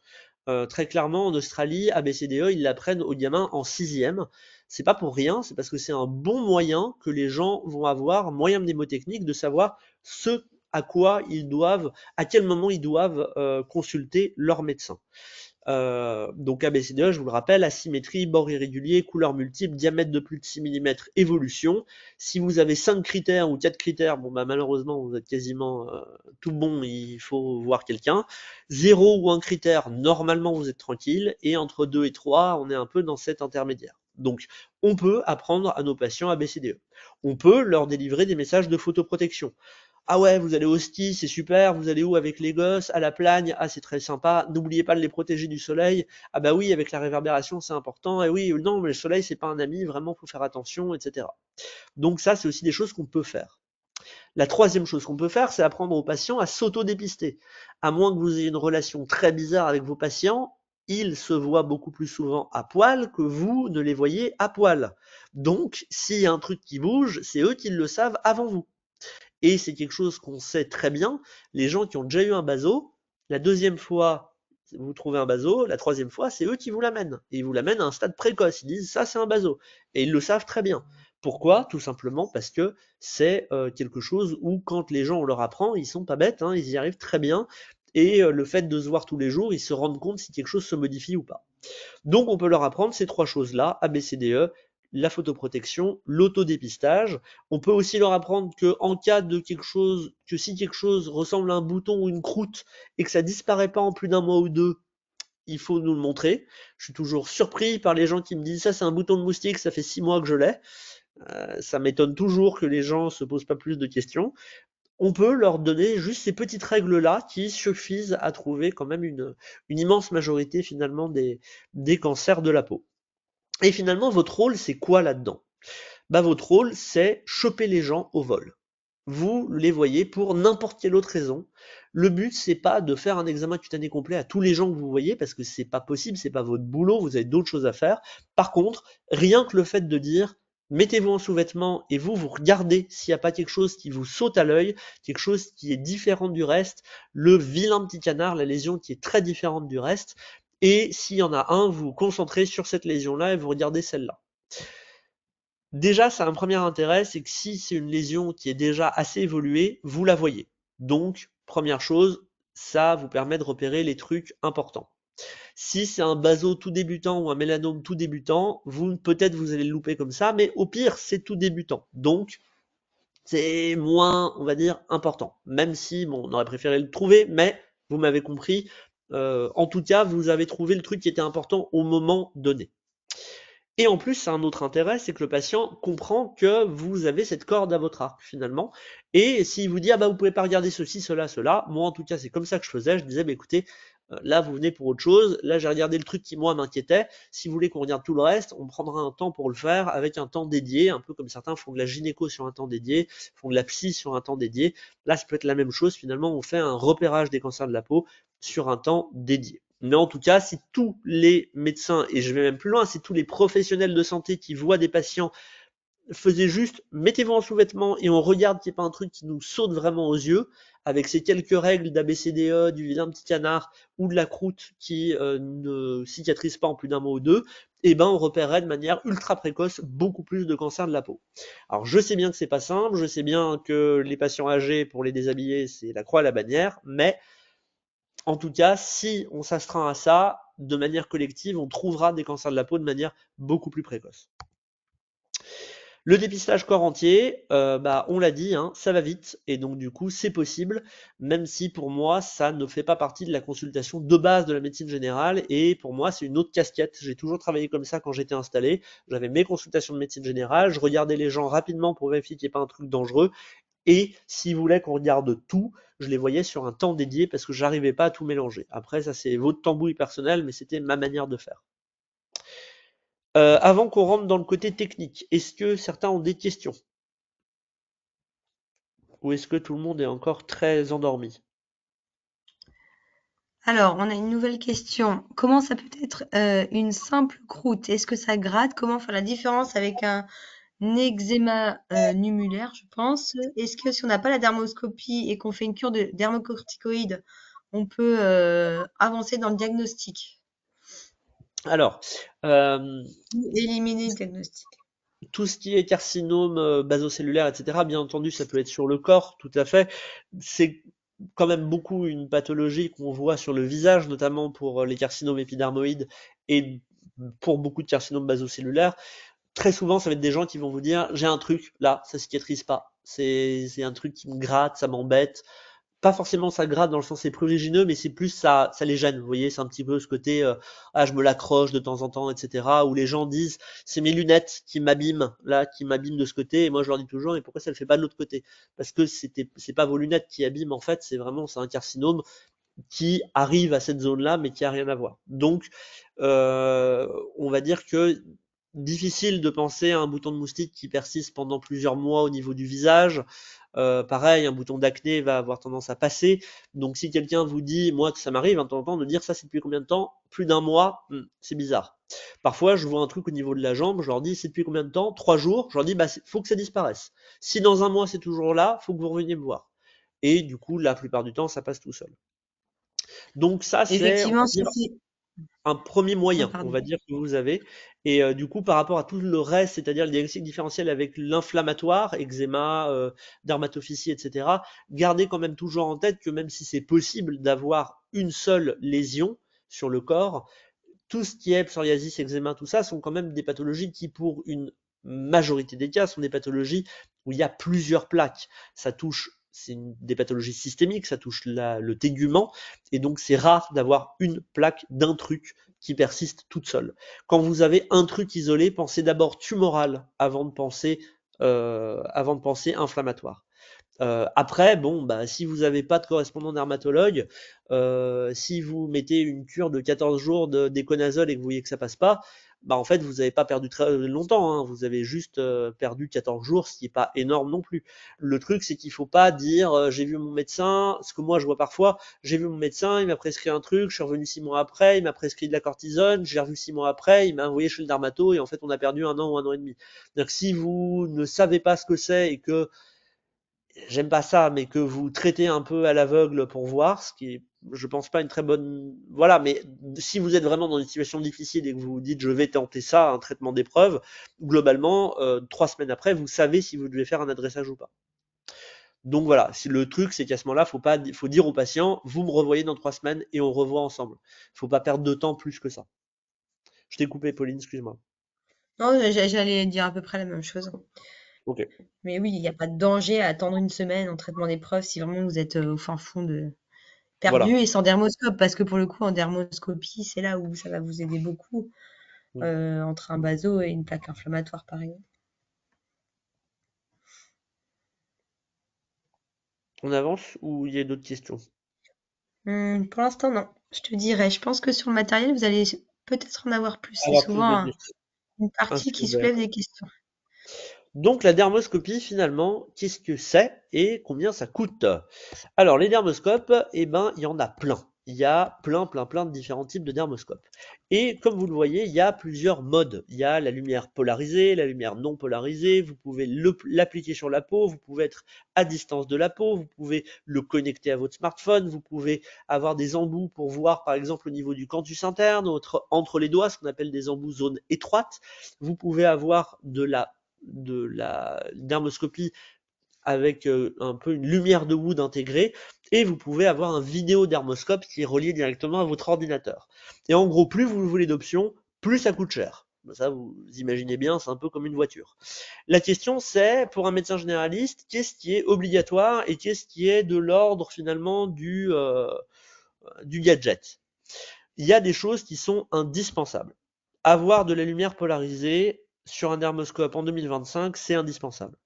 Très clairement, en Australie, ABCDE, ils l'apprennent aux gamins en sixième. C'est pas pour rien, c'est parce que c'est un bon moyen que les gens vont avoir, moyen mnémotechnique, de savoir ce à quoi ils doivent, à quel moment ils doivent consulter leur médecin. Donc ABCDE, je vous le rappelle, asymétrie, bord irrégulier, couleurs multiples, diamètre de plus de 6 mm, évolution. Si vous avez 5 critères ou 4 critères, bon bah malheureusement vous êtes quasiment tout bon, il faut voir quelqu'un. 0 ou 1 critère, normalement vous êtes tranquille, et entre 2 et 3, on est un peu dans cet intermédiaire. Donc on peut apprendre à nos patients ABCDE. On peut leur délivrer des messages de photoprotection. Ah ouais, vous allez au ski, c'est super, vous allez où avec les gosses? À la Plagne, ah c'est très sympa, n'oubliez pas de les protéger du soleil. Ah bah oui, avec la réverbération, c'est important. Et oui, non, mais le soleil, c'est pas un ami, vraiment, faut faire attention, etc. Donc ça, c'est aussi des choses qu'on peut faire. La troisième chose qu'on peut faire, c'est apprendre aux patients à s'auto-dépister. À moins que vous ayez une relation très bizarre avec vos patients, ils se voient beaucoup plus souvent à poil que vous ne les voyez à poil. Donc, s'il y a un truc qui bouge, c'est eux qui le savent avant vous. Et c'est quelque chose qu'on sait très bien, les gens qui ont déjà eu un baso, la deuxième fois, vous trouvez un baso, la troisième fois, c'est eux qui vous l'amènent. Et ils vous l'amènent à un stade précoce. Ils disent ça, c'est un baso. Et ils le savent très bien. Pourquoi? Tout simplement parce que c'est quelque chose où, quand les gens on leur apprend, ils sont pas bêtes, hein, ils y arrivent très bien. Et le fait de se voir tous les jours, ils se rendent compte si quelque chose se modifie ou pas. Donc on peut leur apprendre ces trois choses-là, ABCDE, la photoprotection, l'autodépistage. On peut aussi leur apprendre que en cas de quelque chose, que si quelque chose ressemble à un bouton ou une croûte et que ça disparaît pas en plus d'un mois ou deux, il faut nous le montrer. Je suis toujours surpris par les gens qui me disent ça c'est un bouton de moustique, ça fait 6 mois que je l'ai. Ça m'étonne toujours que les gens se posent pas plus de questions. On peut leur donner juste ces petites règles-là qui suffisent à trouver quand même une immense majorité finalement des cancers de la peau. Et finalement, votre rôle, c'est quoi là-dedans? Bah, votre rôle, c'est choper les gens au vol. Vous les voyez pour n'importe quelle autre raison. Le but, c'est pas de faire un examen cutané complet à tous les gens que vous voyez, parce que c'est pas possible, c'est pas votre boulot, vous avez d'autres choses à faire. Par contre, rien que le fait de dire, mettez-vous en sous-vêtements et vous regardez s'il n'y a pas quelque chose qui vous saute à l'œil, quelque chose qui est différent du reste, le vilain petit canard, la lésion qui est très différente du reste, et s'il y en a un, vous vous concentrez sur cette lésion-là et vous regardez celle-là. Déjà, ça a un premier intérêt, c'est que si c'est une lésion qui est déjà assez évoluée, vous la voyez. Donc, première chose, ça vous permet de repérer les trucs importants. Si c'est un baso tout débutant ou un mélanome tout débutant, peut-être vous allez le louper comme ça, mais au pire, c'est tout débutant. Donc, c'est moins, on va dire, important. Même si, bon, on aurait préféré le trouver, mais vous m'avez compris. En tout cas, vous avez trouvé le truc qui était important au moment donné. Et en plus, ça a un autre intérêt, c'est que le patient comprend que vous avez cette corde à votre arc, finalement. Et s'il vous dit, ah bah, vous pouvez pas regarder ceci, cela, cela, moi, en tout cas, c'est comme ça que je faisais. Je disais, bah, écoutez, là, vous venez pour autre chose. Là, j'ai regardé le truc qui, moi, m'inquiétait. Si vous voulez qu'on regarde tout le reste, on prendra un temps pour le faire avec un temps dédié, un peu comme certains font de la gynéco sur un temps dédié, font de la psy sur un temps dédié. Là, ça peut être la même chose. Finalement, on fait un repérage des cancers de la peau sur un temps dédié. Mais en tout cas, si tous les médecins, et je vais même plus loin, si tous les professionnels de santé qui voient des patients faisaient juste mettez-vous en sous-vêtements et on regarde qu'il n'y ait pas un truc qui nous saute vraiment aux yeux, avec ces quelques règles d'ABCDE, du vilain petit canard ou de la croûte qui ne cicatrise pas en plus d'un mois ou deux, et ben on repérerait de manière ultra précoce beaucoup plus de cancers de la peau. Alors je sais bien que c'est pas simple, je sais bien que les patients âgés, pour les déshabiller, c'est la croix à la bannière, mais en tout cas, si on s'astreint à ça, de manière collective, on trouvera des cancers de la peau de manière beaucoup plus précoce. Le dépistage corps entier, bah, on l'a dit, hein, ça va vite, et donc du coup c'est possible, même si pour moi ça ne fait pas partie de la consultation de base de la médecine générale, et pour moi c'est une autre casquette. J'ai toujours travaillé comme ça quand j'étais installé, j'avais mes consultations de médecine générale, je regardais les gens rapidement pour vérifier qu'il n'y ait pas un truc dangereux, et s'ils voulaient qu'on regarde tout, je les voyais sur un temps dédié parce que j'arrivais pas à tout mélanger. Après, ça c'est votre tambouille personnel, mais c'était ma manière de faire. Avant qu'on rentre dans le côté technique, est-ce que certains ont des questions? Ou est-ce que tout le monde est encore très endormi? Alors, on a une nouvelle question. Comment ça peut être une simple croûte? Est-ce que ça gratte? Comment faire la différence avec un eczéma numulaire, je pense? Est-ce que si on n'a pas la dermoscopie et qu'on fait une cure de dermocorticoïdes, on peut avancer dans le diagnostic? Alors, euh, Éliminer le diagnostic. tout ce qui est carcinome basocellulaire, etc., bien entendu, ça peut être sur le corps, tout à fait. C'est quand même beaucoup une pathologie qu'on voit sur le visage, notamment pour les carcinomes épidermoïdes et pour beaucoup de carcinomes basocellulaires. Très souvent, ça va être des gens qui vont vous dire, j'ai un truc là, ça cicatrise pas. C'est un truc qui me gratte, ça m'embête. Pas forcément ça gratte dans le sens c'est prurigineux, mais c'est plus ça les gêne. Vous voyez, c'est un petit peu ce côté ah je me l'accroche de temps en temps, etc. Où les gens disent c'est mes lunettes qui m'abîment là, qui m'abîment de ce côté. Et moi je leur dis toujours mais pourquoi ça le fait pas de l'autre côté? Parce que c'est pas vos lunettes qui abîment en fait, c'est un carcinome qui arrive à cette zone-là, mais qui a rien à voir. Donc, on va dire que difficile de penser à un bouton de moustique qui persiste pendant plusieurs mois au niveau du visage. Pareil, un bouton d'acné va avoir tendance à passer. Donc, si quelqu'un vous dit, moi, que ça m'arrive, hein, de temps en temps, de dire ça, c'est depuis combien de temps? Plus d'un mois, c'est bizarre. Parfois, je vois un truc au niveau de la jambe, je leur dis, c'est depuis combien de temps? 3 jours. Je leur dis, bah, faut que ça disparaisse. Si dans un mois c'est toujours là, faut que vous reveniez me voir. Et du coup, la plupart du temps, ça passe tout seul. Donc ça, c'est, on Effectivement, va ça dire, c'est un premier oh moyen, on pardon. va dire, que vous avez. Et du coup, par rapport à tout le reste, c'est-à-dire le diagnostic différentiel avec l'inflammatoire, eczéma, dermatophysie, etc., gardez quand même toujours en tête que même si c'est possible d'avoir une seule lésion sur le corps, tout ce qui est psoriasis, eczéma, tout ça, sont quand même des pathologies qui, pour une majorité des cas, sont des pathologies où il y a plusieurs plaques. Ça touche, des pathologies systémiques, ça touche le tégument, et donc c'est rare d'avoir une plaque d'un truc qui persiste toute seule. Quand vous avez un truc isolé, pensez d'abord tumoral avant de penser inflammatoire. Après, bon, bah, si vous n'avez pas de correspondant dermatologue, si vous mettez une cure de 14 jours de d'éconazole et que vous voyez que ça passe pas, bah en fait vous n'avez pas perdu très longtemps, hein, vous avez juste perdu 14 jours, ce qui est pas énorme non plus. Le truc c'est qu'il faut pas dire j'ai vu mon médecin, ce que moi je vois parfois, j'ai vu mon médecin, il m'a prescrit un truc, je suis revenu 6 mois après, il m'a prescrit de la cortisone, j'ai revu 6 mois après, il m'a envoyé chez le dermato et en fait on a perdu un an ou un an et demi. Donc si vous ne savez pas ce que c'est et que j'aime pas ça, mais que vous traitez un peu à l'aveugle pour voir, ce qui est, je pense pas une très bonne, voilà, mais si vous êtes vraiment dans une situation difficile et que vous vous dites je vais tenter ça, un traitement d'épreuve, globalement, 3 semaines après, vous savez si vous devez faire un adressage ou pas. Donc voilà, si le truc c'est qu'à ce moment-là, faut dire au patient, vous me revoyez dans 3 semaines et on revoit ensemble. Faut pas perdre de temps plus que ça. Je t'ai coupé, Pauline, excuse-moi. Non, j'allais dire à peu près la même chose. Ok, Mais oui, il n'y a pas de danger à attendre une semaine en traitement d'épreuve si vraiment vous êtes au fin fond de perdu voilà. et sans dermoscope, parce que pour le coup, en dermoscopie, c'est là où ça va vous aider beaucoup entre un baso et une plaque inflammatoire, par exemple. On avance ou il y a d'autres questions? Pour l'instant, non. Je te dirais, je pense que sur le matériel, vous allez peut-être en avoir plus. C'est Avoir plus souvent de questions. une partie qui Inscrivez. soulève des questions. Donc la dermoscopie, finalement, qu'est-ce que c'est et combien ça coûte? Alors les dermoscopes, eh ben, il y en a plein. Il y a plein de différents types de dermoscopes. Et comme vous le voyez, il y a plusieurs modes. Il y a la lumière polarisée, la lumière non polarisée. Vous pouvez l'appliquer sur la peau, vous pouvez être à distance de la peau, vous pouvez le connecter à votre smartphone, vous pouvez avoir des embouts pour voir, par exemple, au niveau du canthus interne, entre les doigts, ce qu'on appelle des embouts zone étroite. Vous pouvez avoir de la dermoscopie avec un peu une lumière de Wood intégrée, et vous pouvez avoir un vidéodermoscope qui est relié directement à votre ordinateur. Et en gros, plus vous voulez d'options, plus ça coûte cher. Ça, vous imaginez bien, c'est un peu comme une voiture. La question, c'est, pour un médecin généraliste, qu'est-ce qui est obligatoire et qu'est-ce qui est de l'ordre finalement du gadget? Il y a des choses qui sont indispensables. Avoir de la lumière polarisée sur un dermoscope en 2025, c'est indispensable.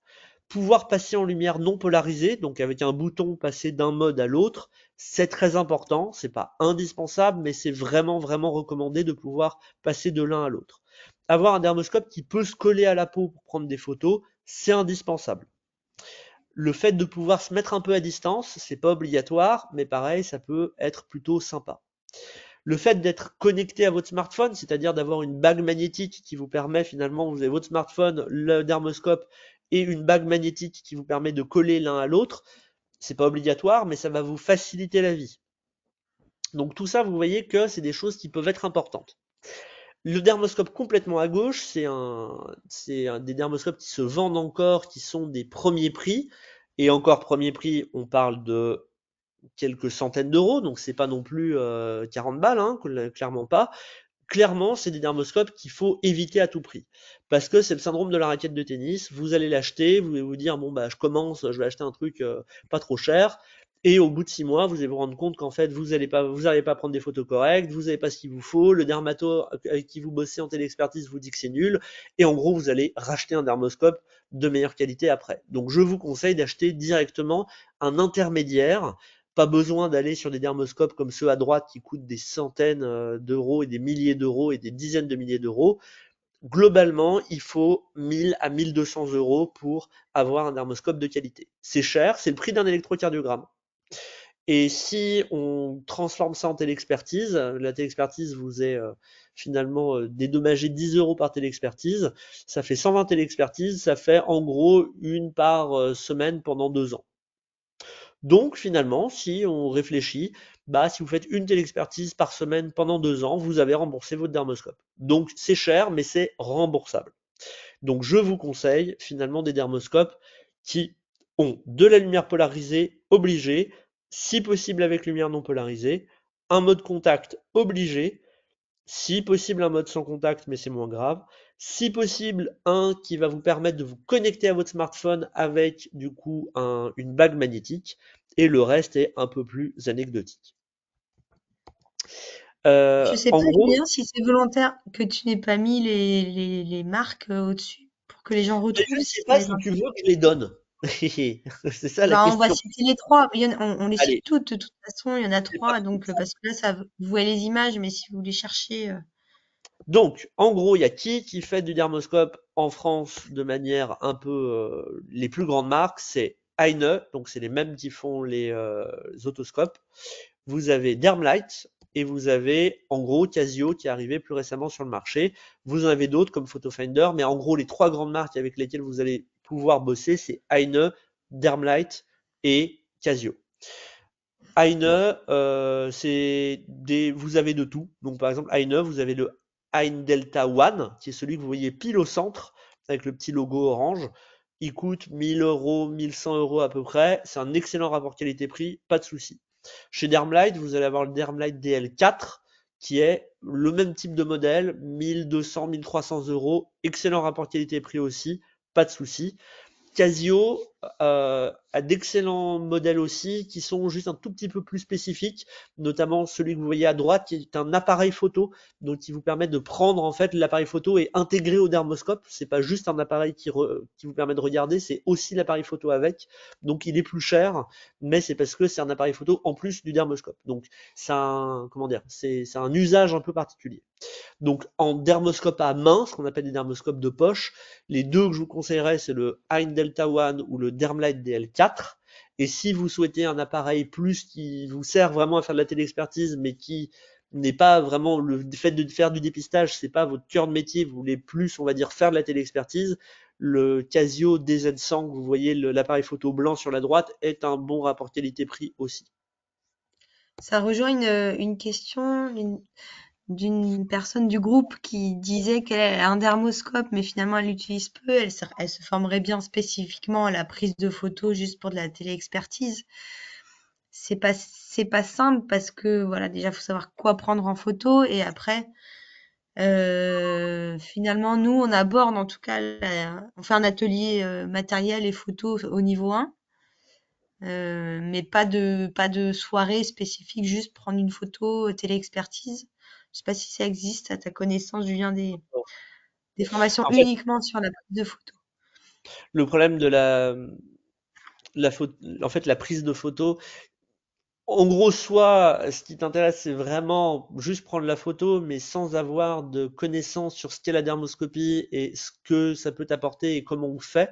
Pouvoir passer en lumière non polarisée, donc avec un bouton passer d'un mode à l'autre, c'est très important. C'est pas indispensable, mais c'est vraiment recommandé de pouvoir passer de l'un à l'autre. Avoir un dermoscope qui peut se coller à la peau pour prendre des photos, c'est indispensable. Le fait de pouvoir se mettre un peu à distance, c'est pas obligatoire, mais pareil, ça peut être plutôt sympa. Le fait d'être connecté à votre smartphone, c'est-à-dire d'avoir une bague magnétique qui vous permet finalement, vous avez votre smartphone, le dermoscope et une bague magnétique qui vous permet de coller l'un à l'autre, c'est pas obligatoire, mais ça va vous faciliter la vie. Donc tout ça, vous voyez que c'est des choses qui peuvent être importantes. Le dermoscope complètement à gauche, c'est des dermoscopes qui se vendent encore, qui sont des premiers prix. Et encore premier prix, on parle de quelques centaines d'euros, donc c'est pas non plus 40 balles, hein, clairement pas. Clairement, c'est des dermoscopes qu'il faut éviter à tout prix. Parce que c'est le syndrome de la raquette de tennis. Vous allez l'acheter, vous allez vous dire, bon, bah, je commence, je vais acheter un truc pas trop cher. Et au bout de 6 mois, vous allez vous rendre compte qu'en fait, vous n'allez pas prendre des photos correctes, vous n'avez pas ce qu'il vous faut, le dermato avec qui vous bossez en téléexpertise vous dit que c'est nul, et en gros, vous allez racheter un dermoscope de meilleure qualité après. Donc, je vous conseille d'acheter directement un intermédiaire. Pas besoin d'aller sur des dermoscopes comme ceux à droite qui coûtent des centaines d'euros et des milliers d'euros et des dizaines de milliers d'euros. Globalement, il faut 1000 à 1200 euros pour avoir un dermoscope de qualité. C'est cher, c'est le prix d'un électrocardiogramme. Et si on transforme ça en téléexpertise, la téléexpertise vous est finalement dédommagé 10 euros par téléexpertise, ça fait 120 téléexpertises, ça fait en gros une par semaine pendant 2 ans. Donc finalement, si on réfléchit, bah, si vous faites une téléexpertise par semaine pendant 2 ans, vous avez remboursé votre dermoscope. Donc c'est cher, mais c'est remboursable. Donc je vous conseille finalement des dermoscopes qui ont de la lumière polarisée obligée, si possible avec lumière non polarisée, un mode contact obligé, si possible un mode sans contact, mais c'est moins grave. Si possible, un qui va vous permettre de vous connecter à votre smartphone avec du coup une bague magnétique. Et le reste est un peu plus anecdotique. Je sais En pas, gros, Julien, si c'est volontaire que tu n'aies pas mis les marques au-dessus pour que les gens je retrouvent ne si sais ça pas les si tu intéresse. veux que je les donne. C'est ça la Bah, on va question. citer les trois. On les cite Allez, toutes, de toute façon, il y en a c'est pas trois. Donc, parce que là, vous voyez les images, mais si vous les cherchez, Donc, en gros, il y a qui fait du dermoscope en France de manière un peu les plus grandes marques, c'est Heine, donc c'est les mêmes qui font les otoscopes. Vous avez Dermlight et vous avez en gros Casio qui est arrivé plus récemment sur le marché. Vous en avez d'autres comme Photofinder, mais en gros les trois grandes marques avec lesquelles vous allez pouvoir bosser, c'est Heine, Dermlight et Casio. Heine, vous avez de tout. Donc par exemple, Heine, vous avez le Hein Delta One, qui est celui que vous voyez pile au centre, avec le petit logo orange. Il coûte 1000 euros, 1100 euros à peu près. C'est un excellent rapport qualité-prix, pas de souci. Chez Dermlight, vous allez avoir le Dermlight DL4, qui est le même type de modèle, 1200, 1300 euros. Excellent rapport qualité-prix aussi, pas de souci. Casio a d'excellents modèles aussi qui sont juste un tout petit peu plus spécifiques, notamment celui que vous voyez à droite qui est un appareil photo, donc qui vous permet de prendre en fait l'appareil photo et intégrer au dermoscope. C'est pas juste un appareil qui vous permet de regarder, c'est aussi l'appareil photo avec. Donc il est plus cher, mais c'est parce que c'est un appareil photo en plus du dermoscope. Donc c'est un comment dire, c'est un usage un peu particulier. Donc en dermoscope à main, ce qu'on appelle des dermoscopes de poche, les deux que je vous conseillerais, c'est le Hein Delta One ou le Dermlight DL4. Et si vous souhaitez un appareil plus qui vous sert vraiment à faire de la téléexpertise, mais qui n'est pas vraiment le fait de faire du dépistage, c'est pas votre cœur de métier, vous voulez plus, on va dire, faire de la téléexpertise, le Casio DZ100, que vous voyez l'appareil photo blanc sur la droite, est un bon rapport qualité-prix aussi. ça rejoint une question d'une personne du groupe qui disait qu'elle a un dermoscope, mais finalement elle l'utilise peu. Elle se formerait bien spécifiquement à la prise de photos juste pour de la téléexpertise. C'est pas simple parce que voilà, déjà faut savoir quoi prendre en photo et après, finalement nous on aborde en tout cas, on fait un atelier matériel et photo au niveau 1, mais pas de soirée spécifique, juste prendre une photo téléexpertise. Je sais pas si ça existe à ta connaissance, Julien, des formations En fait, uniquement sur la prise de photo. le problème de la photo, en fait, la prise de photo, en gros, soit ce qui t'intéresse, c'est vraiment juste prendre la photo, mais sans avoir de connaissances sur ce qu'est la dermoscopie et ce que ça peut t'apporter et comment on fait.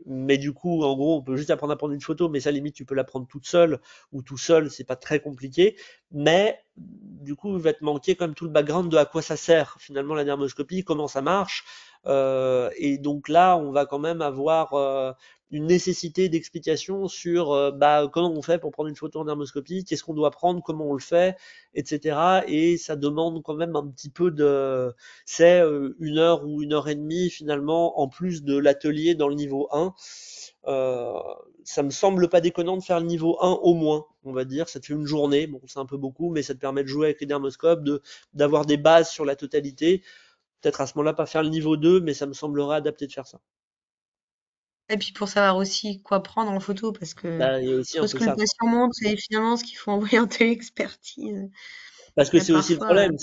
Mais du coup, en gros, on peut juste apprendre à prendre une photo, mais ça, limite, tu peux la prendre toute seule ou tout seul, c'est pas très compliqué. Mais du coup, il va te manquer quand même tout le background de à quoi ça sert finalement la dermoscopie, comment ça marche. Et donc là, on va quand même avoir une nécessité d'explication sur comment on fait pour prendre une photo en dermoscopie, qu'est-ce qu'on doit prendre, comment on le fait, etc. Et ça demande quand même un petit peu de, c'est 1 heure ou 1 heure et demie finalement en plus de l'atelier dans le niveau 1. Euh, Ça me semble pas déconnant de faire le niveau 1 au moins, on va dire. Ça te fait une journée, bon c'est un peu beaucoup, mais ça te permet de jouer avec les dermoscopes, d'avoir des bases sur la totalité. Peut-être à ce moment-là pas faire le niveau 2, mais ça me semblerait adapté de faire ça. Et puis pour savoir aussi quoi prendre en photo, parce que Bah, il y a aussi un entre ce peu que le ça, quoi. patient montre et finalement ce qu'il faut envoyer en téléexpertise, Parce il que y a c'est aussi le parfois, problème,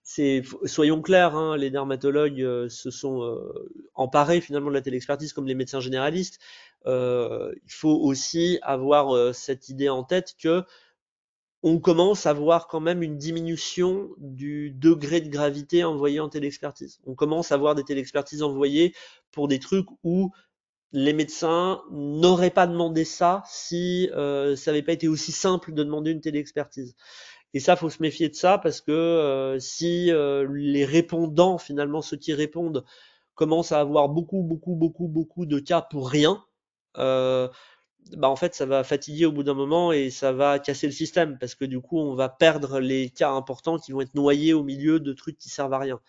c'est que soyons clairs, hein, les dermatologues se sont emparés finalement de la téléexpertise comme les médecins généralistes. Il faut aussi avoir cette idée en tête que on commence à voir quand même une diminution du degré de gravité envoyé en téléexpertise. On commence à voir des téléexpertises envoyées pour des trucs où les médecins n'auraient pas demandé ça si ça n'avait pas été aussi simple de demander une téléexpertise. Et ça, faut se méfier de ça parce que si les répondants, finalement ceux qui répondent, commencent à avoir beaucoup de cas pour rien, euh, bah en fait ça va fatiguer au bout d'un moment et ça va casser le système parce que du coup on va perdre les cas importants qui vont être noyés au milieu de trucs qui servent à rien.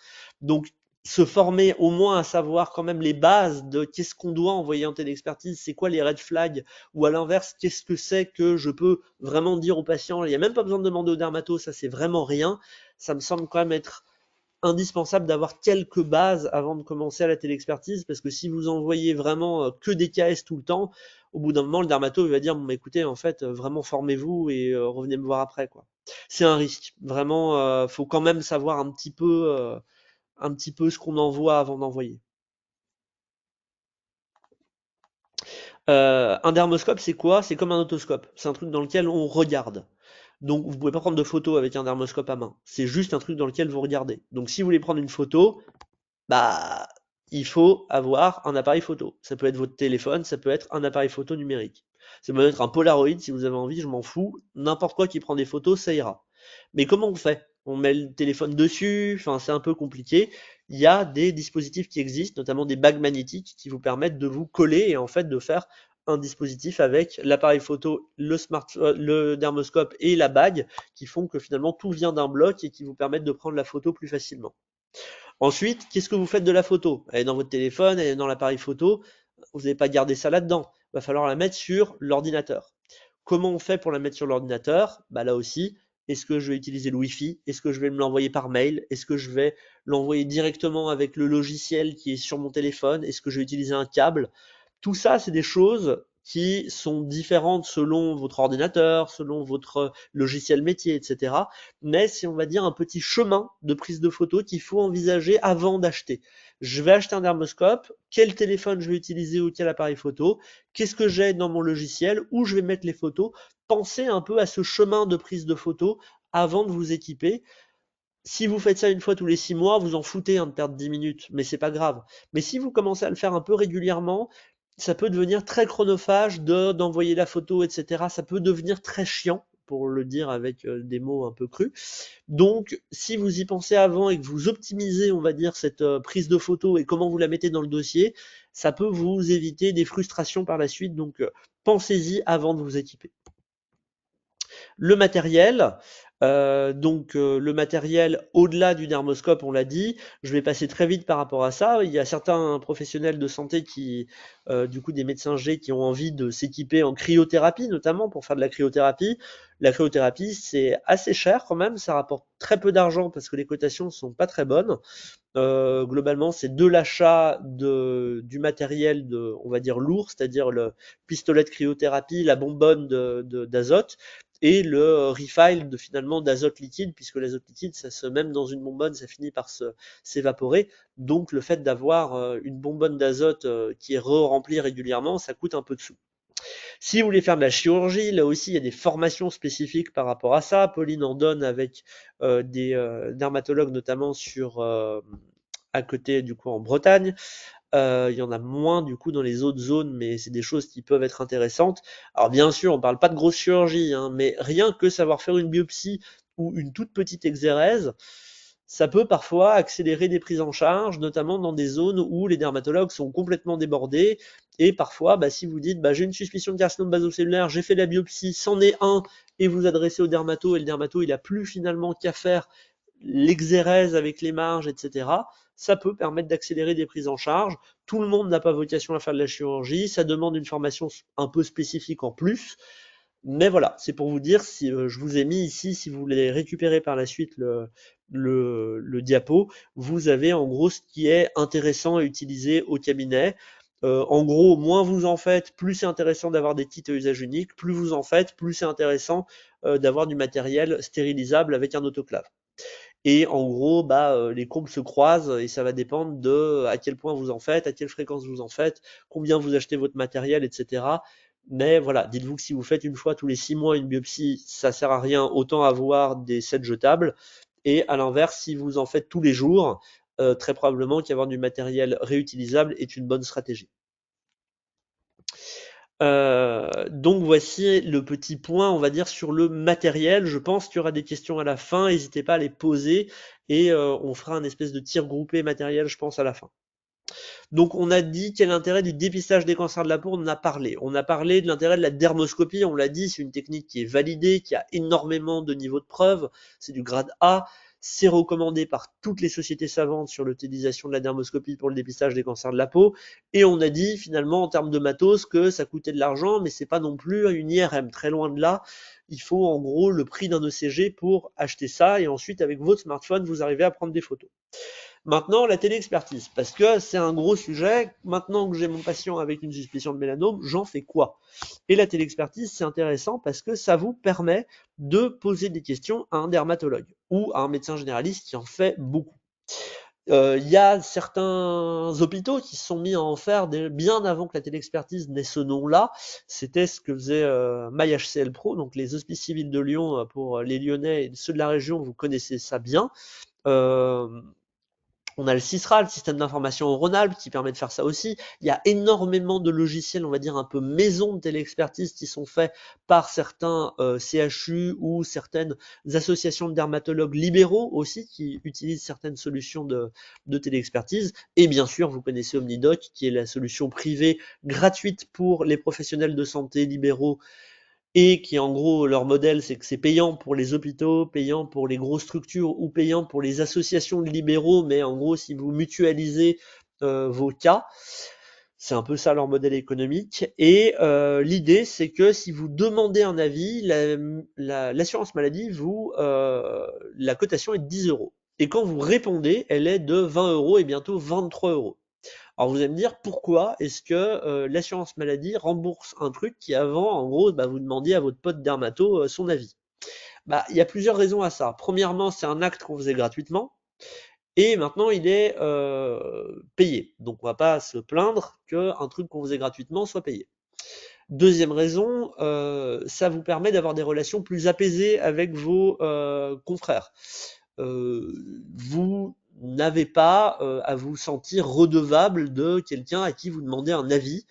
Donc se former au moins à savoir quand même les bases de qu'est-ce qu'on doit envoyer en téléexpertise, c'est quoi les red flags, ou à l'inverse, qu'est-ce que c'est que je peux vraiment dire au patient, il n'y a même pas besoin de demander au dermato, ça c'est vraiment rien, ça me semble quand même être indispensable d'avoir quelques bases avant de commencer à la téléexpertise, parce que si vous envoyez vraiment que des KS tout le temps, au bout d'un moment, le dermato il va dire bon, bah, écoutez, en fait, vraiment formez-vous et revenez me voir après, quoi. C'est un risque. Vraiment, faut quand même savoir un petit peu ce qu'on envoie avant d'envoyer. Un dermoscope, c'est quoi? C'est comme un otoscope. C'est un truc dans lequel on regarde. Donc, vous pouvez pas prendre de photo avec un dermoscope à main. C'est juste un truc dans lequel vous regardez. Donc, si vous voulez prendre une photo, bah, il faut avoir un appareil photo. Ça peut être votre téléphone, ça peut être un appareil photo numérique. Ça peut être un Polaroid si vous avez envie, je m'en fous. N'importe quoi qui prend des photos, ça ira. Mais comment on fait? On met le téléphone dessus, enfin c'est un peu compliqué. Il y a des dispositifs qui existent, notamment des bagues magnétiques qui vous permettent de vous coller et en fait de faire un dispositif avec l'appareil photo, le dermoscope et la bague qui font que finalement tout vient d'un bloc et qui vous permettent de prendre la photo plus facilement. Ensuite, qu'est-ce que vous faites de la photo? Elle est dans votre téléphone, elle est dans l'appareil photo, vous n'allez pas garder ça là-dedans. Il va falloir la mettre sur l'ordinateur. Comment on fait pour la mettre sur l'ordinateur? Bah là aussi, est-ce que je vais utiliser le Wi-Fi? Est-ce que je vais me l'envoyer par mail? Est-ce que je vais l'envoyer directement avec le logiciel qui est sur mon téléphone? Est-ce que je vais utiliser un câble? Tout ça, c'est des choses qui sont différentes selon votre ordinateur, selon votre logiciel métier, etc. Mais c'est, on va dire, un petit chemin de prise de photo qu'il faut envisager avant d'acheter. Je vais acheter un dermoscope, quel téléphone je vais utiliser ou quel appareil photo, qu'est-ce que j'ai dans mon logiciel, où je vais mettre les photos. Pensez un peu à ce chemin de prise de photo avant de vous équiper. Si vous faites ça une fois tous les 6 mois, vous en foutez hein, de perdre 10 minutes, mais c'est pas grave. Mais si vous commencez à le faire un peu régulièrement, ça peut devenir très chronophage d'envoyer la photo, etc. Ça peut devenir très chiant, pour le dire avec des mots un peu crus. Donc, si vous y pensez avant et que vous optimisez, on va dire, cette prise de photo et comment vous la mettez dans le dossier, ça peut vous éviter des frustrations par la suite. Donc, pensez-y avant de vous équiper. Le matériel, le matériel au-delà du dermoscope, on l'a dit, je vais passer très vite par rapport à ça. Il y a certains professionnels de santé qui, du coup des médecins G qui ont envie de s'équiper en cryothérapie, notamment pour faire de la cryothérapie. La cryothérapie, c'est assez cher quand même, ça rapporte très peu d'argent parce que les cotations sont pas très bonnes. Globalement, c'est de l'achat du matériel on va dire lourd, c'est-à-dire le pistolet de cryothérapie, la bonbonne d'azote, et le refill finalement d'azote liquide, puisque l'azote liquide, même dans une bonbonne, ça finit par s'évaporer. Donc le fait d'avoir une bonbonne d'azote qui est remplie régulièrement, ça coûte un peu de sous. Si vous voulez faire de la chirurgie, là aussi, il y a des formations spécifiques par rapport à ça. Pauline en donne avec des dermatologues, notamment à côté, du coup, en Bretagne. Il y en a moins, du coup, dans les autres zones, mais c'est des choses qui peuvent être intéressantes. Alors, bien sûr, on ne parle pas de grosse chirurgie, hein, mais rien que savoir faire une biopsie ou une toute petite exérèse, Ça peut parfois accélérer des prises en charge, notamment dans des zones où les dermatologues sont complètement débordés. Et parfois, si vous dites, j'ai une suspicion de carcinome basocellulaire, j'ai fait la biopsie, c'en est un, et vous adressez au dermato, et le dermato, il a plus finalement qu'à faire l'exérèse avec les marges, etc., ça peut permettre d'accélérer des prises en charge. Tout le monde n'a pas vocation à faire de la chirurgie, ça demande une formation un peu spécifique en plus. Mais voilà, c'est pour vous dire, si je vous ai mis ici, si vous voulez récupérer par la suite le diapo, vous avez en gros ce qui est intéressant à utiliser au cabinet. En gros, moins vous en faites, plus c'est intéressant d'avoir des kits à usage unique, plus vous en faites, plus c'est intéressant d'avoir du matériel stérilisable avec un autoclave. Et en gros, les courbes se croisent et ça va dépendre de à quel point vous en faites, à quelle fréquence vous en faites, combien vous achetez votre matériel, etc. Mais voilà, dites-vous que si vous faites une fois tous les 6 mois une biopsie, ça sert à rien, autant avoir des sets jetables. Et à l'inverse, si vous en faites tous les jours, très probablement qu'avoir du matériel réutilisable est une bonne stratégie. Donc voici le petit point, on va dire, sur le matériel. Je pense qu'il y aura des questions à la fin, n'hésitez pas à les poser et on fera un espèce de tir groupé matériel, je pense, à la fin. Donc on a dit quel est l'intérêt du dépistage des cancers de la peau, on en a parlé. On a parlé de l'intérêt de la dermoscopie, on l'a dit, c'est une technique qui est validée, qui a énormément de niveaux de preuve, c'est du grade A, c'est recommandé par toutes les sociétés savantes sur l'utilisation de la dermoscopie pour le dépistage des cancers de la peau, et on a dit finalement en termes de matos que ça coûtait de l'argent, mais c'est pas non plus une IRM, très loin de là. Il faut en gros le prix d'un ECG pour acheter ça, et ensuite avec votre smartphone, vous arrivez à prendre des photos. Maintenant, la téléexpertise, parce que c'est un gros sujet. Maintenant que j'ai mon patient avec une suspicion de mélanome, j'en fais quoi? Et la téléexpertise, c'est intéressant parce que ça vous permet de poser des questions à un dermatologue ou à un médecin généraliste qui en fait beaucoup. Il y a certains hôpitaux qui se sont mis à en faire bien avant que la téléexpertise n'ait ce nom-là. C'était ce que faisait MyHCL Pro, donc les hospices civils de Lyon pour les Lyonnais et ceux de la région, vous connaissez ça bien. Euh, on a le CISRA, le système d'information au Rhône-Alpes, qui permet de faire ça aussi. Il y a énormément de logiciels, on va dire un peu maison de téléexpertise, qui sont faits par certains CHU ou certaines associations de dermatologues libéraux aussi, qui utilisent certaines solutions de téléexpertise. Et bien sûr, vous connaissez OmniDoc, qui est la solution privée gratuite pour les professionnels de santé libéraux et qui en gros leur modèle c'est que c'est payant pour les hôpitaux, payant pour les grosses structures ou payant pour les associations de libéraux, mais en gros si vous mutualisez vos cas, c'est un peu ça leur modèle économique. Et l'idée c'est que si vous demandez un avis, l'assurance maladie la cotation est de 10 euros. Et quand vous répondez, elle est de 20 euros et bientôt 23 euros. Alors vous allez me dire pourquoi est-ce que l'assurance maladie rembourse un truc qui avant, en gros, vous demandiez à votre pote dermato son avis. Il y a plusieurs raisons à ça. Premièrement, c'est un acte qu'on faisait gratuitement et maintenant il est payé. Donc on va pas se plaindre qu'un truc qu'on faisait gratuitement soit payé. Deuxième raison, ça vous permet d'avoir des relations plus apaisées avec vos confrères. Vous n'avez pas à vous sentir redevable de quelqu'un à qui vous demandez un avis,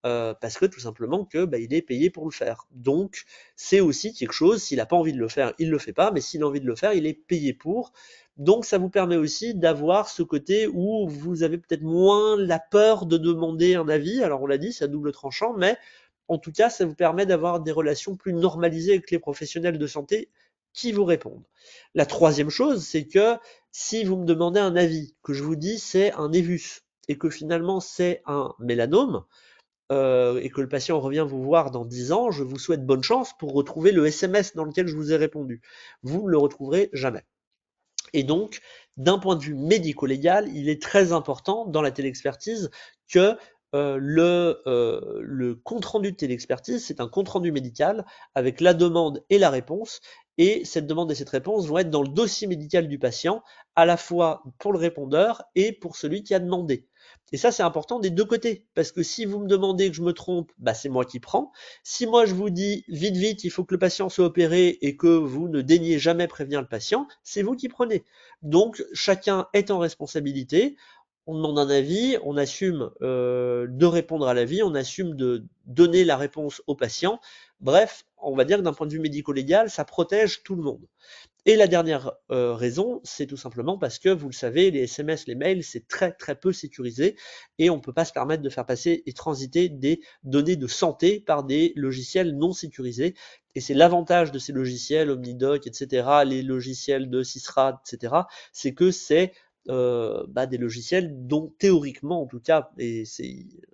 parce que tout simplement que il est payé pour le faire. Donc c'est aussi quelque chose, s'il n'a pas envie de le faire, il le fait pas, mais s'il a envie de le faire, il est payé pour. Donc ça vous permet aussi d'avoir ce côté où vous avez peut-être moins la peur de demander un avis. Alors on l'a dit, c'est à double tranchant, mais en tout cas, ça vous permet d'avoir des relations plus normalisées avec les professionnels de santé qui vous répondent. La troisième chose, c'est que si vous me demandez un avis, que je vous dis c'est un névus, et que finalement c'est un mélanome, et que le patient revient vous voir dans 10 ans, je vous souhaite bonne chance pour retrouver le SMS dans lequel je vous ai répondu. Vous ne le retrouverez jamais. Et donc, d'un point de vue médico-légal, il est très important dans la téléexpertise que le compte-rendu de téléexpertise, c'est un compte-rendu médical avec la demande et la réponse. Et cette demande et cette réponse vont être dans le dossier médical du patient, à la fois pour le répondeur et pour celui qui a demandé. Et ça, c'est important des deux côtés, parce que si vous me demandez que je me trompe, c'est moi qui prends. Si moi je vous dis vite, vite, il faut que le patient soit opéré et que vous ne daignez jamais prévenir le patient, c'est vous qui prenez. Donc chacun est en responsabilité. On demande un avis, on assume de répondre à l'avis, on assume de donner la réponse au patient. Bref, on va dire que d'un point de vue médico-légal, ça protège tout le monde. Et la dernière raison, c'est tout simplement parce que, vous le savez, les SMS, les mails, c'est très très peu sécurisé et on ne peut pas se permettre de faire passer et transiter des données de santé par des logiciels non sécurisés. Et c'est l'avantage de ces logiciels, Omnidoc, etc., les logiciels de Sysrad, etc., c'est que c'est des logiciels dont théoriquement, en tout cas, et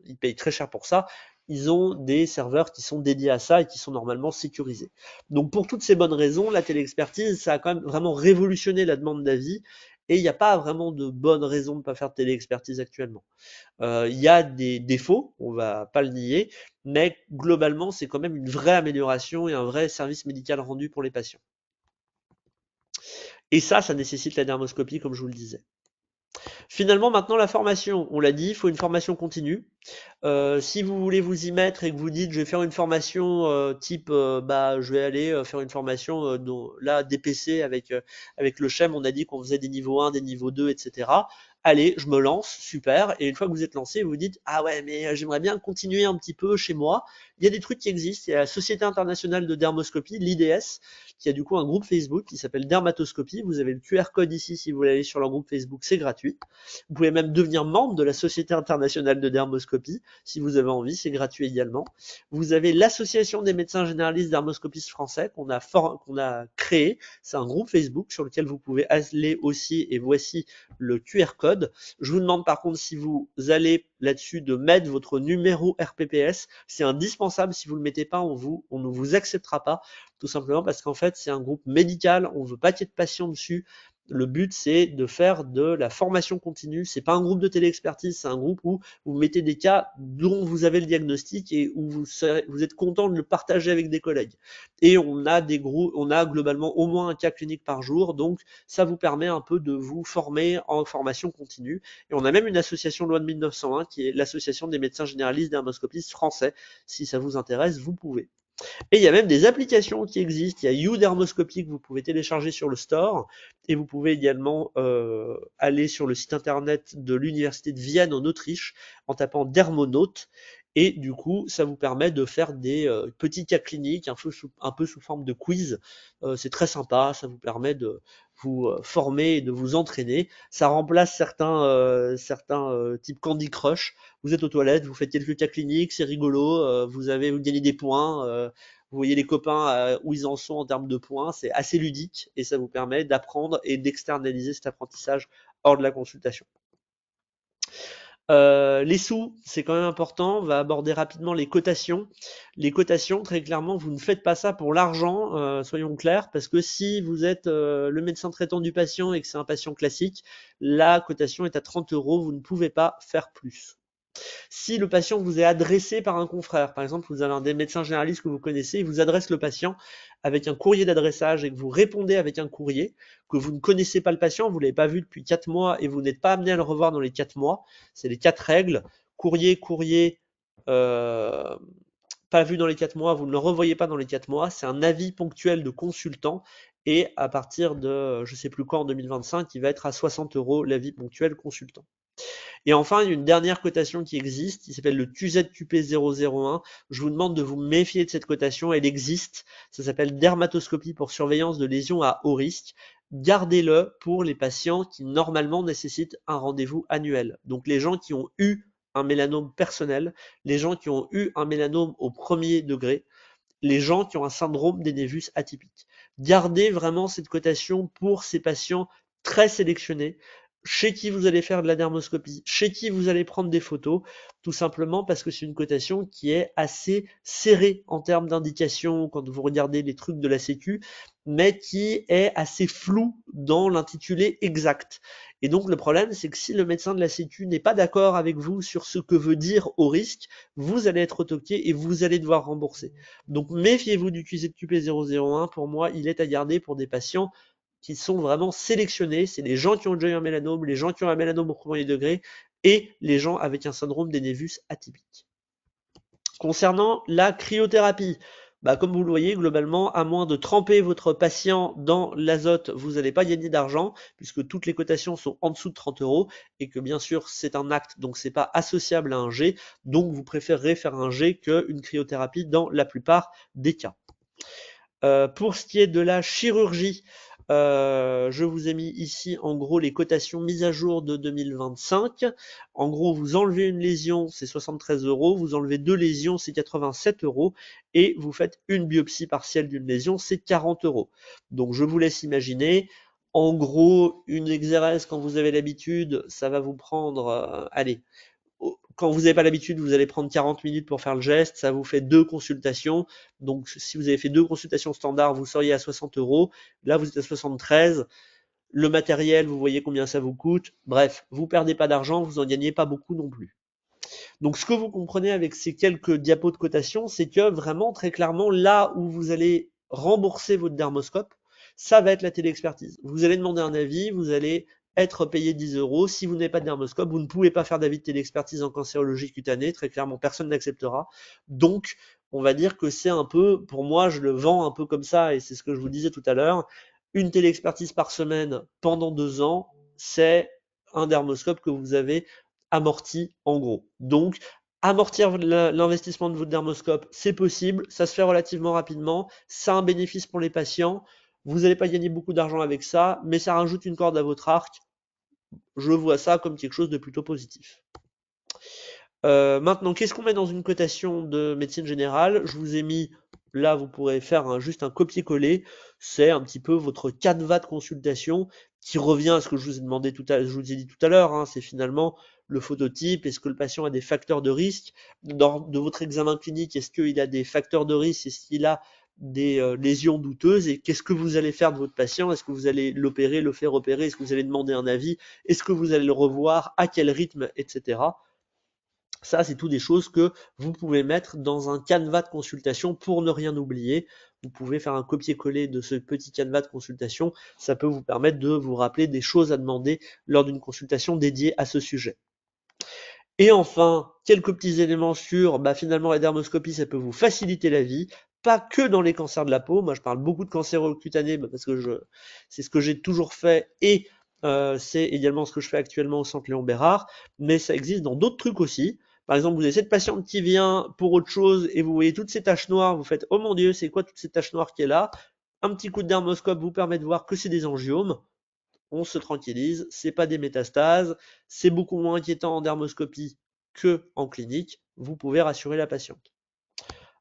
ils payent très cher pour ça, ils ont des serveurs qui sont dédiés à ça et qui sont normalement sécurisés. Donc pour toutes ces bonnes raisons, la téléexpertise, ça a quand même vraiment révolutionné la demande d'avis et il n'y a pas vraiment de bonnes raisons de ne pas faire de téléexpertise actuellement. Il y a des défauts, on va pas le nier, mais globalement, c'est quand même une vraie amélioration et un vrai service médical rendu pour les patients. Et ça nécessite la dermoscopie, comme je vous le disais. Finalement, maintenant, la formation, on l'a dit, il faut une formation continue. Si vous voulez vous y mettre et que vous dites je vais faire une formation type je vais aller faire une formation là DPC avec le CHEM, on a dit qu'on faisait des niveaux 1, des niveaux 2, etc. Allez, je me lance, super. Et une fois que vous êtes lancé, vous vous dites ah ouais mais j'aimerais bien continuer un petit peu chez moi. Il y a des trucs qui existent. Il y a la Société internationale de dermoscopie, l'IDS, qui a du coup un groupe Facebook qui s'appelle Dermatoscopie. Vous avez le QR code ici si vous voulez aller sur leur groupe Facebook, c'est gratuit. Vous pouvez même devenir membre de la Société internationale de dermoscopie si vous avez envie, c'est gratuit également. Vous avez l'association des médecins généralistes dermoscopistes français qu'on a créé. C'est un groupe Facebook sur lequel vous pouvez aller aussi, et voici le QR code. Je vous demande par contre si vous allez là-dessus de mettre votre numéro RPPS. C'est indispensable. Si vous ne le mettez pas, on ne vous acceptera pas, tout simplement parce qu'en fait c'est un groupe médical. On ne veut pas qu'il y ait de patients dessus. Le but, c'est de faire de la formation continue. C'est pas un groupe de téléexpertise, c'est un groupe où vous mettez des cas dont vous avez le diagnostic et où vous êtes content de le partager avec des collègues. Et on a globalement au moins un cas clinique par jour, donc ça vous permet un peu de vous former en formation continue. Et on a même une association loi de 1901 qui est l'association des médecins généralistes dermoscopistes français. Si ça vous intéresse, vous pouvez. Et il y a même des applications qui existent. Il y a YouDermoscopy que vous pouvez télécharger sur le store. Et vous pouvez également aller sur le site internet de l'Université de Vienne en Autriche en tapant Dermonaute. Et du coup, ça vous permet de faire des petits cas cliniques un peu sous forme de quiz. C'est très sympa, ça vous permet de vous former et de vous entraîner. Ça remplace certains types Candy Crush. Vous êtes aux toilettes, vous faites quelques cas cliniques, c'est rigolo, vous gagnez des points, vous voyez les copains où ils en sont en termes de points, c'est assez ludique et ça vous permet d'apprendre et d'externaliser cet apprentissage hors de la consultation. Les sous, c'est quand même important. On va aborder rapidement les cotations. Les cotations, très clairement, vous ne faites pas ça pour l'argent, soyons clairs, parce que si vous êtes le médecin traitant du patient et que c'est un patient classique, la cotation est à 30 €, vous ne pouvez pas faire plus. Si le patient vous est adressé par un confrère, par exemple, vous avez un des médecins généralistes que vous connaissez, il vous adresse le patient avec un courrier d'adressage et que vous répondez avec un courrier, que vous ne connaissez pas le patient, vous ne l'avez pas vu depuis 4 mois et vous n'êtes pas amené à le revoir dans les 4 mois, c'est les 4 règles, courrier, euh, pas vu dans les 4 mois, vous ne le revoyez pas dans les 4 mois, c'est un avis ponctuel de consultant et à partir de, je ne sais plus quand, en 2025, il va être à 60 € l'avis ponctuel consultant. Et enfin, il y a une dernière cotation qui existe, qui s'appelle le QZQP001. Je vous demande de vous méfier de cette cotation, elle existe. Ça s'appelle dermatoscopie pour surveillance de lésions à haut risque. Gardez-le pour les patients qui normalement nécessitent un rendez-vous annuel. Donc les gens qui ont eu un mélanome personnel, les gens qui ont eu un mélanome au premier degré, les gens qui ont un syndrome des névus atypique. Gardez vraiment cette cotation pour ces patients très sélectionnés, chez qui vous allez faire de la dermoscopie, chez qui vous allez prendre des photos, tout simplement parce que c'est une cotation qui est assez serrée en termes d'indications quand vous regardez les trucs de la Sécu, mais qui est assez floue dans l'intitulé exact. Et donc le problème, c'est que si le médecin de la Sécu n'est pas d'accord avec vous sur ce que veut dire au risque, vous allez être toqué et vous allez devoir rembourser. Donc méfiez-vous du QZQP001. Pour moi, il est à garder pour des patients qui sont vraiment sélectionnés. C'est les gens qui ont déjà eu un mélanome, les gens qui ont un mélanome au premier degré et les gens avec un syndrome des névus atypique. Concernant la cryothérapie, comme vous le voyez, globalement, à moins de tremper votre patient dans l'azote, vous n'allez pas gagner d'argent, puisque toutes les cotations sont en dessous de 30 € et que bien sûr c'est un acte, donc c'est pas associable à un G, donc vous préférerez faire un G qu'une cryothérapie dans la plupart des cas. Pour ce qui est de la chirurgie, Je vous ai mis ici en gros les cotations mises à jour de 2025. En gros, vous enlevez une lésion, c'est 73 euros. Vous enlevez deux lésions, c'est 87 euros. Et vous faites une biopsie partielle d'une lésion, c'est 40 euros. Donc je vous laisse imaginer. En gros, une exérèse, quand vous avez l'habitude, ça va vous prendre, allez, quand vous n'avez pas l'habitude, vous allez prendre 40 minutes pour faire le geste, ça vous fait deux consultations. Donc si vous avez fait deux consultations standards, vous seriez à 60 euros. Là, vous êtes à 73. Le matériel, vous voyez combien ça vous coûte. Bref, vous perdez pas d'argent, vous en gagnez pas beaucoup non plus. Donc ce que vous comprenez avec ces quelques diapos de cotation, c'est que vraiment très clairement là où vous allez rembourser votre dermoscope, ça va être la téléexpertise. Vous allez demander un avis, vous allez être payé 10 euros. Si vous n'avez pas de dermoscope, vous ne pouvez pas faire d'avis de téléexpertise en cancérologie cutanée. Très clairement, personne n'acceptera. Donc, on va dire que c'est un peu, pour moi, je le vends un peu comme ça, et c'est ce que je vous disais tout à l'heure. Une téléexpertise par semaine pendant 2 ans, c'est un dermoscope que vous avez amorti en gros. Donc, amortir l'investissement de votre dermoscope, c'est possible, ça se fait relativement rapidement, ça a un bénéfice pour les patients, vous n'allez pas gagner beaucoup d'argent avec ça, mais ça rajoute une corde à votre arc. Je vois ça comme quelque chose de plutôt positif. Maintenant, qu'est-ce qu'on met dans une cotation de médecine générale? Je vous ai mis, là, vous pourrez faire juste un copier-coller. C'est un petit peu votre canevas de consultation qui revient à ce que je vous ai demandé je vous ai dit tout à l'heure, hein. C'est finalement le phototype. Est-ce que le patient a des facteurs de risque? De votre examen clinique, est-ce qu'il a des facteurs de risque? Est-ce qu'il a des lésions douteuses? Et qu'est-ce que vous allez faire de votre patient? Est-ce que vous allez l'opérer, le faire opérer? Est-ce que vous allez demander un avis? Est-ce que vous allez le revoir? À quel rythme? Etc. Ça, c'est tout des choses que vous pouvez mettre dans un canevas de consultation pour ne rien oublier. Vous pouvez faire un copier-coller de ce petit canevas de consultation. Ça peut vous permettre de vous rappeler des choses à demander lors d'une consultation dédiée à ce sujet. Et enfin, quelques petits éléments sur, finalement, la dermoscopie, ça peut vous faciliter la vie, pas que dans les cancers de la peau. Moi, je parle beaucoup de cancers cutanés parce que c'est ce que j'ai toujours fait et c'est également ce que je fais actuellement au Centre Léon Bérard, mais ça existe dans d'autres trucs aussi. Par exemple, vous avez cette patiente qui vient pour autre chose et vous voyez toutes ces taches noires, vous faites, oh mon Dieu, c'est quoi toutes ces taches noires qui est là? Un petit coup de dermoscope vous permet de voir que c'est des angiomes. On se tranquillise, c'est pas des métastases, c'est beaucoup moins inquiétant en dermoscopie que en clinique, vous pouvez rassurer la patiente.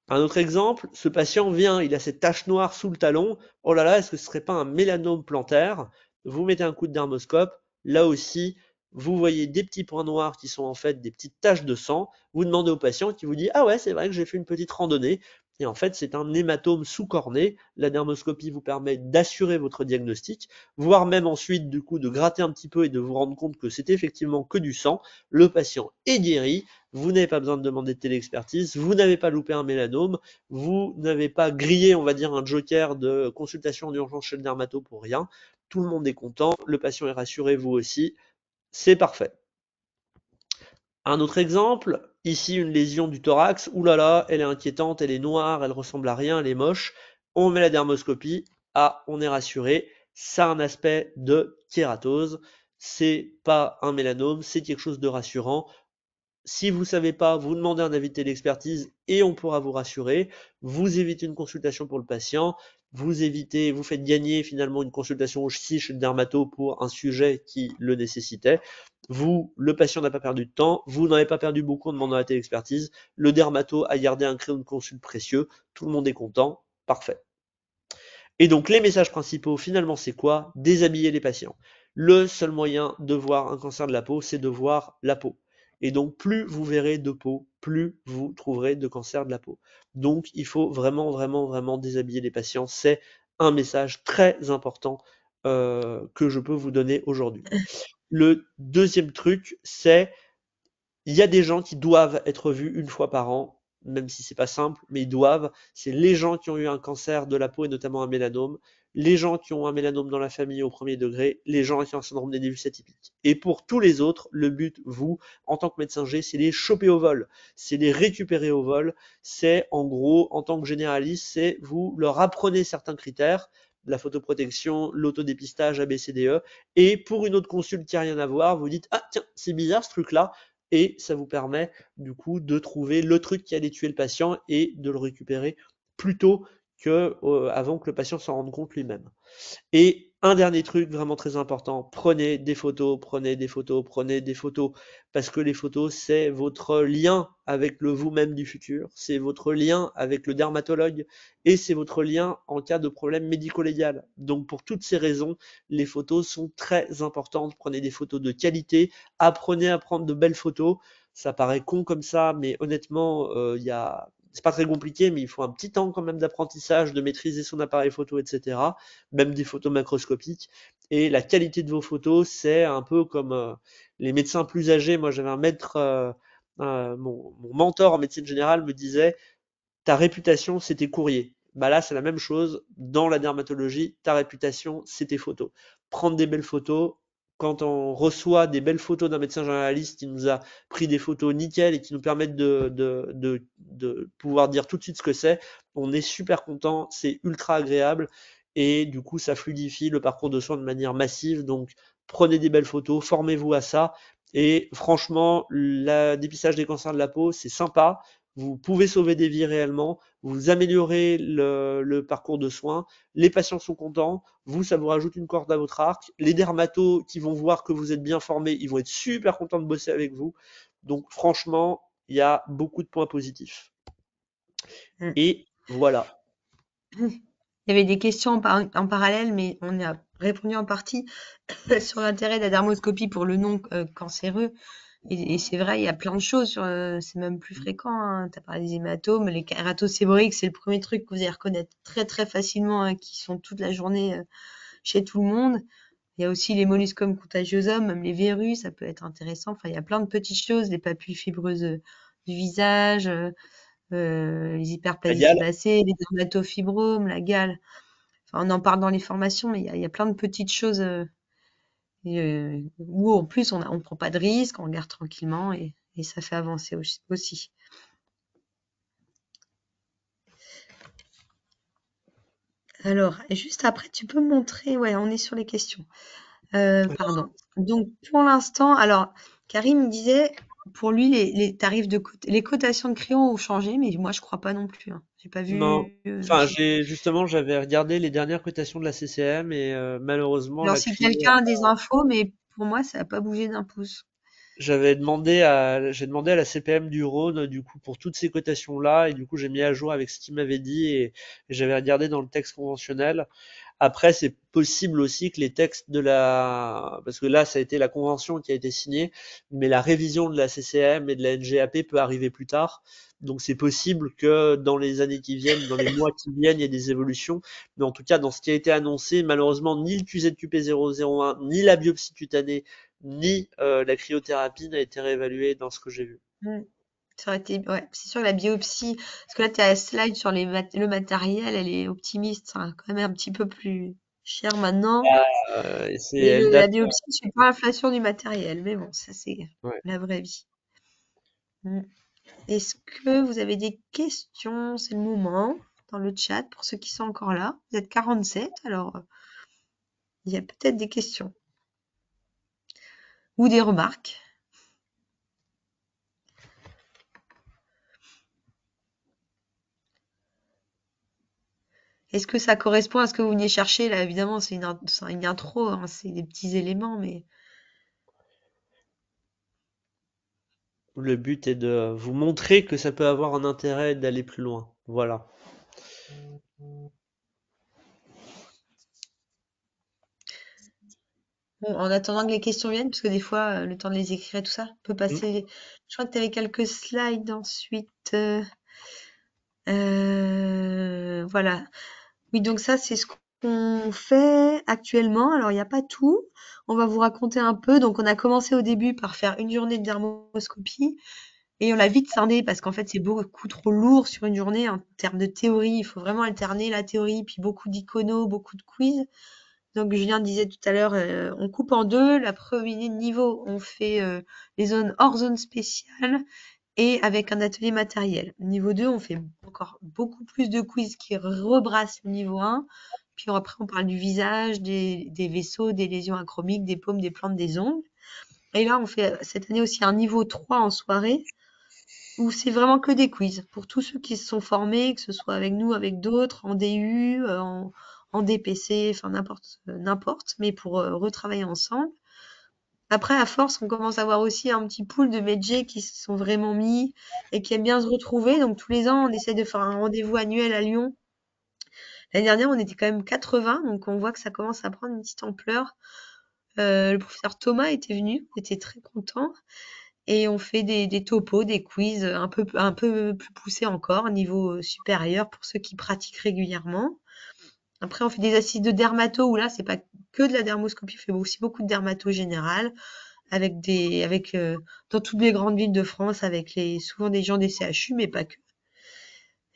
Un autre exemple, ce patient vient, il a cette tache noire sous le talon, oh là là, est-ce que ce serait pas un mélanome plantaire? Vous mettez un coup de dermoscope, là aussi, vous voyez des petits points noirs qui sont en fait des petites taches de sang, vous demandez au patient qui vous dit, ah ouais, c'est vrai que j'ai fait une petite randonnée, et en fait, c'est un hématome sous-corné. La dermoscopie vous permet d'assurer votre diagnostic, voire même ensuite, du coup, de gratter un petit peu et de vous rendre compte que c'est effectivement que du sang. Le patient est guéri, vous n'avez pas besoin de demander de téléexpertise, vous n'avez pas loupé un mélanome, vous n'avez pas grillé, on va dire, un joker de consultation en urgence chez le dermato pour rien. Tout le monde est content, le patient est rassuré, vous aussi. C'est parfait. Un autre exemple, ici une lésion du thorax, oulala, elle est inquiétante, elle est noire, elle ressemble à rien, elle est moche. On met la dermoscopie, ah, on est rassuré, ça a un aspect de kératose, c'est pas un mélanome, c'est quelque chose de rassurant. Si vous ne savez pas, vous demandez un avis de téléexpertise et on pourra vous rassurer. Vous évitez une consultation pour le patient, vous faites gagner finalement une consultation aussi chez le dermato pour un sujet qui le nécessitait. Le patient n'a pas perdu de temps, vous n'avez pas perdu beaucoup en demandant la téléexpertise. Le dermato a gardé un créneau de consulte précieux, tout le monde est content, parfait. Et donc les messages principaux, finalement, c'est quoi? Déshabiller les patients. Le seul moyen de voir un cancer de la peau, c'est de voir la peau. Et donc plus vous verrez de peau, plus vous trouverez de cancer de la peau. Donc il faut vraiment, vraiment, vraiment déshabiller les patients. C'est un message très important que je peux vous donner aujourd'hui. Le deuxième truc, c'est il y a des gens qui doivent être vus une fois par an, même si c'est pas simple, mais ils doivent. C'est les gens qui ont eu un cancer de la peau et notamment un mélanome, les gens qui ont un mélanome dans la famille au premier degré, les gens qui ont un syndrome des névus atypiques. Et pour tous les autres, le but, vous, en tant que médecin G, c'est les choper au vol, c'est les récupérer au vol. C'est en gros, en tant que généraliste, c'est vous leur apprenez certains critères, la photoprotection, l'autodépistage, ABCDE, et pour une autre consulte qui n'a rien à voir, vous dites, ah tiens, c'est bizarre ce truc-là, et ça vous permet du coup de trouver le truc qui allait tuer le patient et de le récupérer plus tôt que avant que le patient s'en rende compte lui-même. Et Un dernier truc vraiment très important, prenez des photos, prenez des photos, prenez des photos, parce que les photos, c'est votre lien avec le vous-même du futur, c'est votre lien avec le dermatologue et c'est votre lien en cas de problème médico-légal. Donc pour toutes ces raisons, les photos sont très importantes. Prenez des photos de qualité, apprenez à prendre de belles photos. Ça paraît con comme ça, mais honnêtement, c'est pas très compliqué, mais il faut un petit temps quand même d'apprentissage, de maîtriser son appareil photo, etc. Même des photos macroscopiques. Et la qualité de vos photos, c'est un peu comme les médecins plus âgés. Moi, j'avais un maître, mon mentor en médecine générale me disait, ta réputation, c'est tes courriers. Bah là, c'est la même chose dans la dermatologie. Ta réputation, c'est tes photos. Prendre des belles photos. Quand on reçoit des belles photos d'un médecin généraliste qui nous a pris des photos nickel et qui nous permettent de pouvoir dire tout de suite ce que c'est, on est super content, c'est ultra agréable et du coup, ça fluidifie le parcours de soins de manière massive. Donc, prenez des belles photos, formez-vous à ça. Et franchement, le dépistage des cancers de la peau, c'est sympa, vous pouvez sauver des vies réellement, vous améliorez le parcours de soins, les patients sont contents, vous, ça vous rajoute une corde à votre arc, les dermatos qui vont voir que vous êtes bien formé, ils vont être super contents de bosser avec vous. Donc franchement, il y a beaucoup de points positifs. Mm. Et voilà. Il y avait des questions en parallèle, mais on y a répondu en partie sur l'intérêt de la dermoscopie pour le non cancéreux. Et c'est vrai, il y a plein de choses c'est même plus fréquent, hein. Tu as parlé des hématomes, les kératocéboïques, c'est le premier truc que vous allez reconnaître très très facilement, hein, qui sont toute la journée chez tout le monde. Il y a aussi les molluscum contagiosum, même les verrues, ça peut être intéressant. Enfin, il y a plein de petites choses, les papilles fibreuses du visage, les hyperplasies Égal. sébacées, les dermatofibromes, la gale. Enfin, on en parle dans les formations, mais il y a plein de petites choses où en plus on prend pas de risques, on regarde tranquillement et ça fait avancer aussi. Alors, et juste après, tu peux me montrer, ouais, on est sur les questions. Pardon. Donc, pour l'instant, alors, Karim me disait, pour lui, les tarifs les cotations de crayons ont changé, mais moi, je crois pas non plus, hein. J'ai pas Non. vu le Enfin, site. j'avais regardé les dernières cotations de la CCM et malheureusement Alors, la si Crio. quelqu'un a des infos, mais pour moi, ça n'a pas bougé d'un pouce. J'ai demandé à la CPM du Rhône, du coup, pour toutes ces cotations-là, et du coup, j'ai mis à jour avec ce qu'il m'avait dit, et j'avais regardé dans le texte conventionnel. Après, c'est possible aussi que les textes parce que là, ça a été la convention qui a été signée, mais la révision de la CCM et de la NGAP peut arriver plus tard. Donc, c'est possible que dans les années qui viennent, dans les mois qui viennent, il y ait des évolutions. Mais en tout cas, dans ce qui a été annoncé, malheureusement, ni le QZQP001, ni la biopsie cutanée, ni la cryothérapie n'a été réévaluée dans ce que j'ai vu. Mm. Ça aurait été, ouais, c'est sûr que la biopsie, parce que là, tu as la slide sur le matériel, elle est optimiste, ça a quand même un petit peu plus cher maintenant. Et Elle la date. biopsie, c'est pas l'inflation du matériel, mais bon, ça, c'est Ouais. la vraie vie. Mm. Est-ce que vous avez des questions? C'est le moment dans le chat pour ceux qui sont encore là. Vous êtes 47, alors il y a peut-être des questions ou des remarques. Est-ce que ça correspond à ce que vous veniez chercher là? Évidemment, c'est une intro, hein, c'est des petits éléments, mais Le but est de vous montrer que ça peut avoir un intérêt d'aller plus loin. Voilà. bon, en attendant que les questions viennent, parce que des fois, le temps de les écrire et tout ça, on peut Mm. passer. Je crois que tu avais quelques slides ensuite. Voilà. Oui, donc ça, c'est ce qu'on fait actuellement. Alors, il n'y a pas tout. On va vous raconter un peu. Donc, on a commencé au début par faire une journée de dermoscopie et on l'a vite scindé parce qu'en fait, c'est beaucoup trop lourd sur une journée en termes de théorie. Il faut vraiment alterner la théorie, puis beaucoup d'iconos, beaucoup de quiz. Donc, Julien disait tout à l'heure, on coupe en deux. La premier niveau, on fait les zones hors zone spéciale et avec un atelier matériel. Niveau 2, on fait encore beaucoup plus de quiz qui rebrassent le niveau 1. Puis après, on parle du visage, des vaisseaux, des lésions achromiques, des paumes, des plantes, des ongles. Et là, on fait cette année aussi un niveau 3 en soirée où c'est vraiment que des quiz pour tous ceux qui se sont formés, que ce soit avec nous, avec d'autres, en DU, en DPC, enfin n'importe, mais pour retravailler ensemble. Après, à force, on commence à avoir aussi un petit pool de métiers qui se sont vraiment mis et qui aiment bien se retrouver. Donc tous les ans, on essaie de faire un rendez-vous annuel à Lyon. L'année dernière, on était quand même 80, donc on voit que ça commence à prendre une petite ampleur. Le professeur Thomas était venu, on était très contents. Et on fait des topos, des quiz un peu plus poussés encore, niveau supérieur pour ceux qui pratiquent régulièrement. Après, on fait des assises de dermato où là, c'est pas que de la dermoscopie, on fait aussi beaucoup de dermato générale dans toutes les grandes villes de France avec souvent des gens des CHU, mais pas que.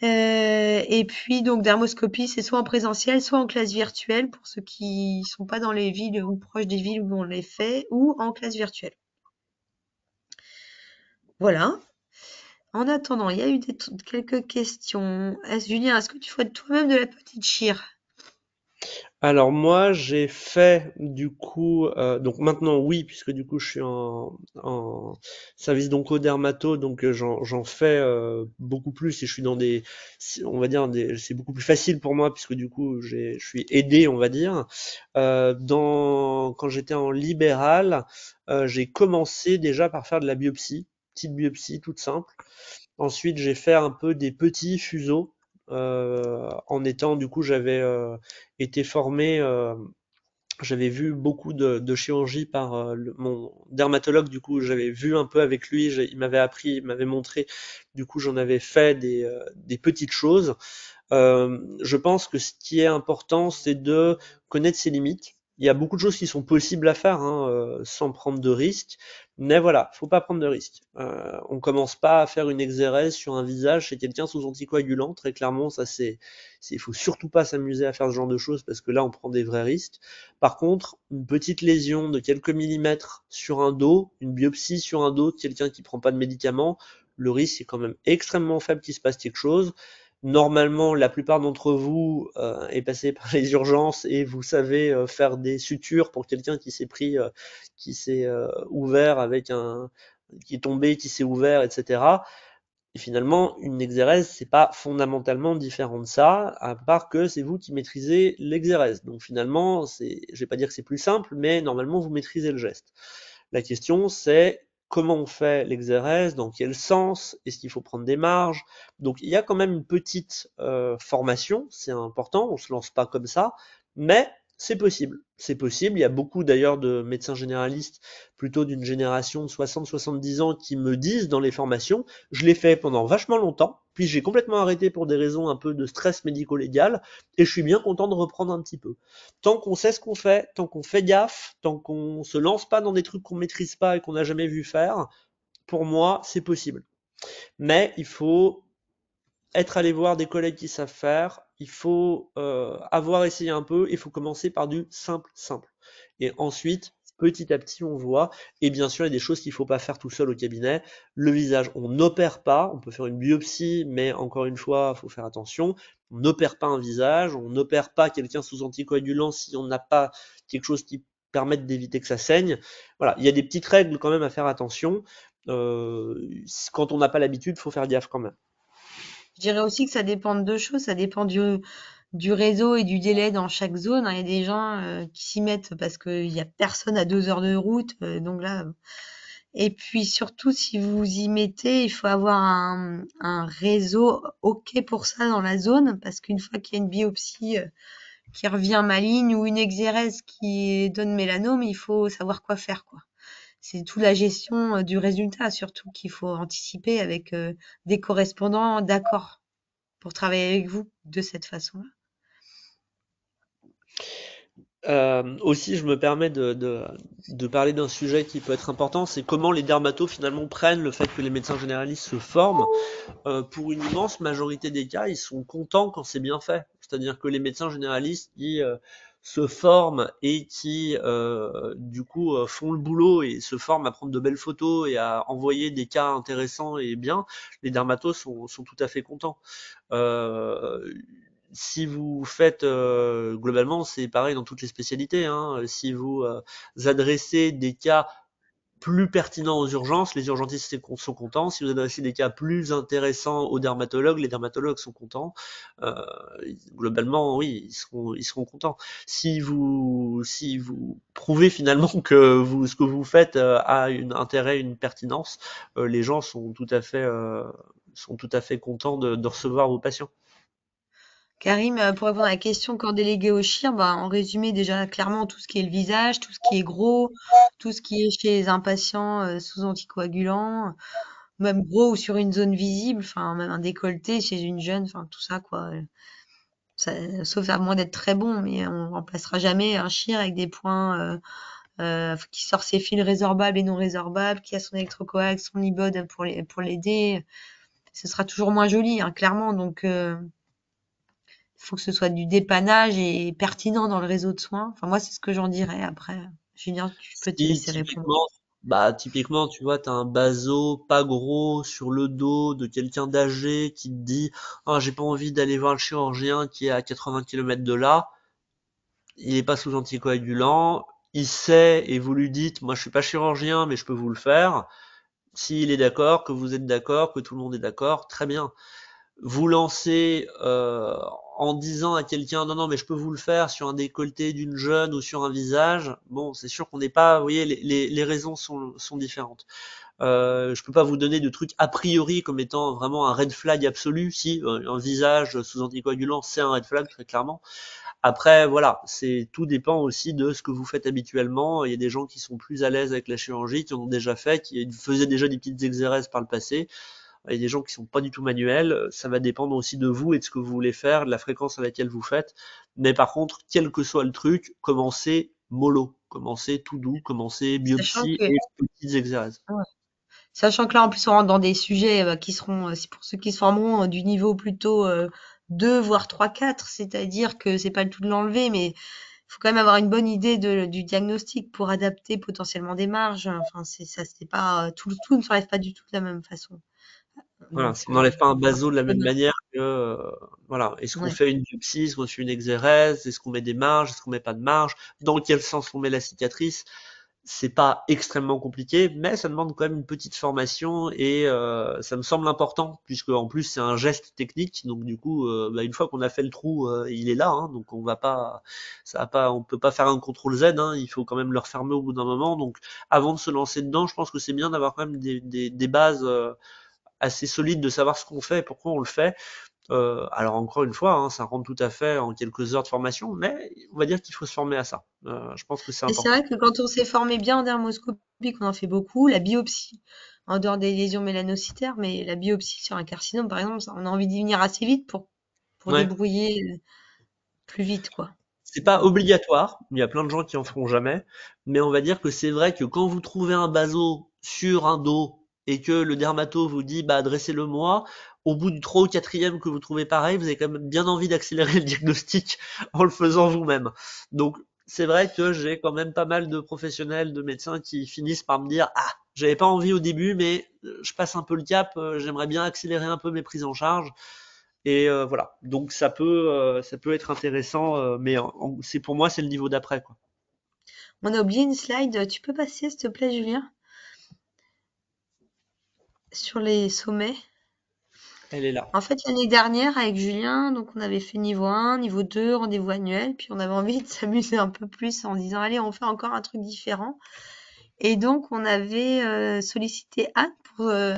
Et puis, donc, dermoscopie, c'est soit en présentiel, soit en classe virtuelle pour ceux qui sont pas dans les villes ou proches des villes où on les fait, ou en classe virtuelle. Voilà. En attendant, il y a eu quelques questions. Julien, est-ce que tu ferais toi-même de la petite chire? Alors moi, j'ai fait du coup, donc maintenant oui, puisque du coup je suis en service d'onco-dermato, donc j'en fais beaucoup plus et je suis dans on va dire, c'est beaucoup plus facile pour moi puisque du coup je suis aidé, on va dire. Quand j'étais en libéral, j'ai commencé déjà par faire de la biopsie, petite biopsie toute simple. Ensuite, j'ai fait un peu des petits fuseaux en étant, du coup, j'avais été formé, j'avais vu beaucoup de chirurgie par mon dermatologue, du coup, j'avais vu un peu avec lui, il m'avait appris, il m'avait montré, du coup, j'en avais fait des petites choses. Je pense que ce qui est important, c'est de connaître ses limites. Il y a beaucoup de choses qui sont possibles à faire hein, sans prendre de risques, mais voilà, faut pas prendre de risques. On commence pas à faire une exérèse sur un visage chez quelqu'un sous anticoagulant. Très clairement, il faut surtout pas s'amuser à faire ce genre de choses parce que là, on prend des vrais risques. Par contre, une petite lésion de quelques millimètres sur un dos, une biopsie sur un dos de quelqu'un qui prend pas de médicaments, le risque est quand même extrêmement faible qu'il se passe quelque chose. Normalement, la plupart d'entre vous est passé par les urgences et vous savez faire des sutures pour quelqu'un qui s'est ouvert qui est tombé, qui s'est ouvert, etc. Et finalement, une exérèse, c'est pas fondamentalement différent de ça, à part que c'est vous qui maîtrisez l'exérèse. Donc finalement, je vais pas dire que c'est plus simple, mais normalement, vous maîtrisez le geste. La question, c'est comment on fait l'exérèse, dans quel sens, est-ce qu'il faut prendre des marges. Donc il y a quand même une petite formation, c'est important, on se lance pas comme ça, mais c'est possible. C'est possible. Il y a beaucoup d'ailleurs de médecins généralistes, plutôt d'une génération de 60-70 ans, qui me disent dans les formations, je l'ai fait pendant vachement longtemps, puis j'ai complètement arrêté pour des raisons un peu de stress médico-légal, et je suis bien content de reprendre un petit peu. Tant qu'on sait ce qu'on fait, tant qu'on fait gaffe, tant qu'on se lance pas dans des trucs qu'on maîtrise pas et qu'on n'a jamais vu faire, pour moi, c'est possible. Mais il faut être allé voir des collègues qui savent faire, il faut avoir essayé un peu, il faut commencer par du simple, simple. Et ensuite, petit à petit, on voit. Et bien sûr, il y a des choses qu'il ne faut pas faire tout seul au cabinet. Le visage, on n'opère pas, on peut faire une biopsie, mais encore une fois, il faut faire attention. On n'opère pas un visage, on n'opère pas quelqu'un sous anticoagulant si on n'a pas quelque chose qui permette d'éviter que ça saigne. Voilà, il y a des petites règles quand même à faire attention. Quand on n'a pas l'habitude, il faut faire gaffe quand même. Je dirais aussi que ça dépend de deux choses. Ça dépend du réseau et du délai dans chaque zone, hein. Il y a des gens qui s'y mettent parce qu'il y a personne à 2 heures de route. Donc là, et puis surtout, si vous y mettez, il faut avoir un réseau OK pour ça dans la zone, parce qu'une fois qu'il y a une biopsie qui revient maligne ou une exérèse qui donne mélanome, il faut savoir quoi faire, quoi. C'est toute la gestion du résultat, surtout qu'il faut anticiper avec des correspondants d'accord pour travailler avec vous de cette façon-là. Aussi, je me permets de parler d'un sujet qui peut être important, c'est comment les dermatos finalement prennent le fait que les médecins généralistes se forment. Pour une immense majorité des cas, ils sont contents quand c'est bien fait. C'est-à-dire que les médecins généralistes qui se forment et qui du coup font le boulot et se forment à prendre de belles photos et à envoyer des cas intéressants et bien, les dermatos sont tout à fait contents. Euh, Si vous faites globalement, c'est pareil dans toutes les spécialités, hein, si vous adressez des cas plus pertinent aux urgences, les urgentistes sont contents. Si vous adressez des cas plus intéressants aux dermatologues, les dermatologues sont contents. Euh, Globalement, oui, ils seront contents. Si vous prouvez finalement que ce que vous faites a un intérêt, une pertinence, les gens sont tout à fait contents de recevoir vos patients. Karim, pour répondre à la question, corps délégué au chir, bah, en résumé, déjà, clairement, tout ce qui est le visage, tout ce qui est gros, tout ce qui est chez les impatients sous anticoagulants, même gros ou sur une zone visible, enfin, même un décolleté chez une jeune, enfin, tout ça, quoi. Sauf à moins d'être très bon, mais on remplacera jamais un chir avec des points qui sort ses fils résorbables et non résorbables, qui a son électrocoag, son ibode pour l'aider. Ce sera toujours moins joli, hein, clairement. Donc, il faut que ce soit du dépannage et pertinent dans le réseau de soins. Enfin, moi, c'est ce que j'en dirais. Après, Julien, je peux te Si laisser répondre. typiquement, tu vois, t'as un baso pas gros sur le dos de quelqu'un d'âgé qui te dit, ah, j'ai pas envie d'aller voir le chirurgien qui est à 80 km de là. Il est pas sous anticoagulant. Il sait et vous lui dites, moi je suis pas chirurgien, mais je peux vous le faire. S'il est d'accord, que vous êtes d'accord, que tout le monde est d'accord, très bien. Vous lancez en disant à quelqu'un non non mais je peux vous le faire sur un décolleté d'une jeune ou sur un visage, bon c'est sûr qu'on n'est pas, vous voyez les raisons sont différentes. Je peux pas vous donner de trucs a priori comme étant vraiment un red flag absolu. Si un visage sous anticoagulant c'est un red flag très clairement. Après voilà, c'est tout dépend aussi de ce que vous faites habituellement. Il y a des gens qui sont plus à l'aise avec la chirurgie, qui en ont déjà fait, qui faisaient déjà des petites exérèses par le passé. Il y a des gens qui sont pas du tout manuels. Ça va dépendre aussi de vous et de ce que vous voulez faire, de la fréquence à laquelle vous faites. Mais par contre, quel que soit le truc, commencez mollo, commencez tout doux, commencez Sachant biopsie que, et petites exérèses. ouais. Sachant que là, en plus, on rentre dans des sujets qui seront, c'est pour ceux qui se formeront, du niveau plutôt 2, voire 3, 4. C'est-à-dire que c'est pas le tout de l'enlever, mais il faut quand même avoir une bonne idée du diagnostic pour adapter potentiellement des marges. Enfin, c'est ça, c'est pas tout ne s'enlève pas du tout de la même façon. Voilà, Donc, on n'enlève pas un baso de la même demain. manière que voilà. Est-ce qu'on Ouais. fait une biopsie, est-ce qu'on fait une exérèse, est-ce qu'on met des marges, est-ce qu'on met pas de marge, dans quel sens on met la cicatrice? C'est pas extrêmement compliqué, mais ça demande quand même une petite formation et ça me semble important puisque en plus c'est un geste technique, donc du coup, une fois qu'on a fait le trou, il est là, hein, donc on peut pas faire un contrôle Z, hein, il faut quand même le refermer au bout d'un moment. Donc avant de se lancer dedans, je pense que c'est bien d'avoir quand même des bases assez solides, de savoir ce qu'on fait et pourquoi on le fait. Alors encore une fois, hein, ça rentre tout à fait en quelques heures de formation, mais on va dire qu'il faut se former à ça. Je pense que c'est Et c'est important. vrai que quand on s'est formé bien en dermoscopie, qu'on en fait beaucoup, la biopsie, en dehors des lésions mélanocytaires, mais la biopsie sur un carcinome, par exemple, on a envie d'y venir assez vite pour Ouais. débrouiller plus vite, quoi. C'est pas obligatoire, il y a plein de gens qui en feront jamais, mais on va dire que c'est vrai que quand vous trouvez un baso sur un dos et que le dermato vous dit bah dressez-le moi, au bout du 3 ou quatrième que vous trouvez pareil, vous avez quand même bien envie d'accélérer le diagnostic en le faisant vous-même. Donc c'est vrai que j'ai quand même pas mal de professionnels, de médecins qui finissent par me dire ah j'avais pas envie au début mais je passe un peu le cap, j'aimerais bien accélérer un peu mes prises en charge. Et voilà, donc ça peut être intéressant, mais c'est pour moi c'est le niveau d'après quoi. On a oublié une slide. Tu peux passer, s'il te plaît, Julien, sur les sommets. Elle est là. En fait, l'année dernière, avec Julien, donc on avait fait niveau 1, niveau 2, rendez-vous annuel, puis on avait envie de s'amuser un peu plus en disant, allez, on fait encore un truc différent. Et donc, on avait sollicité Anne,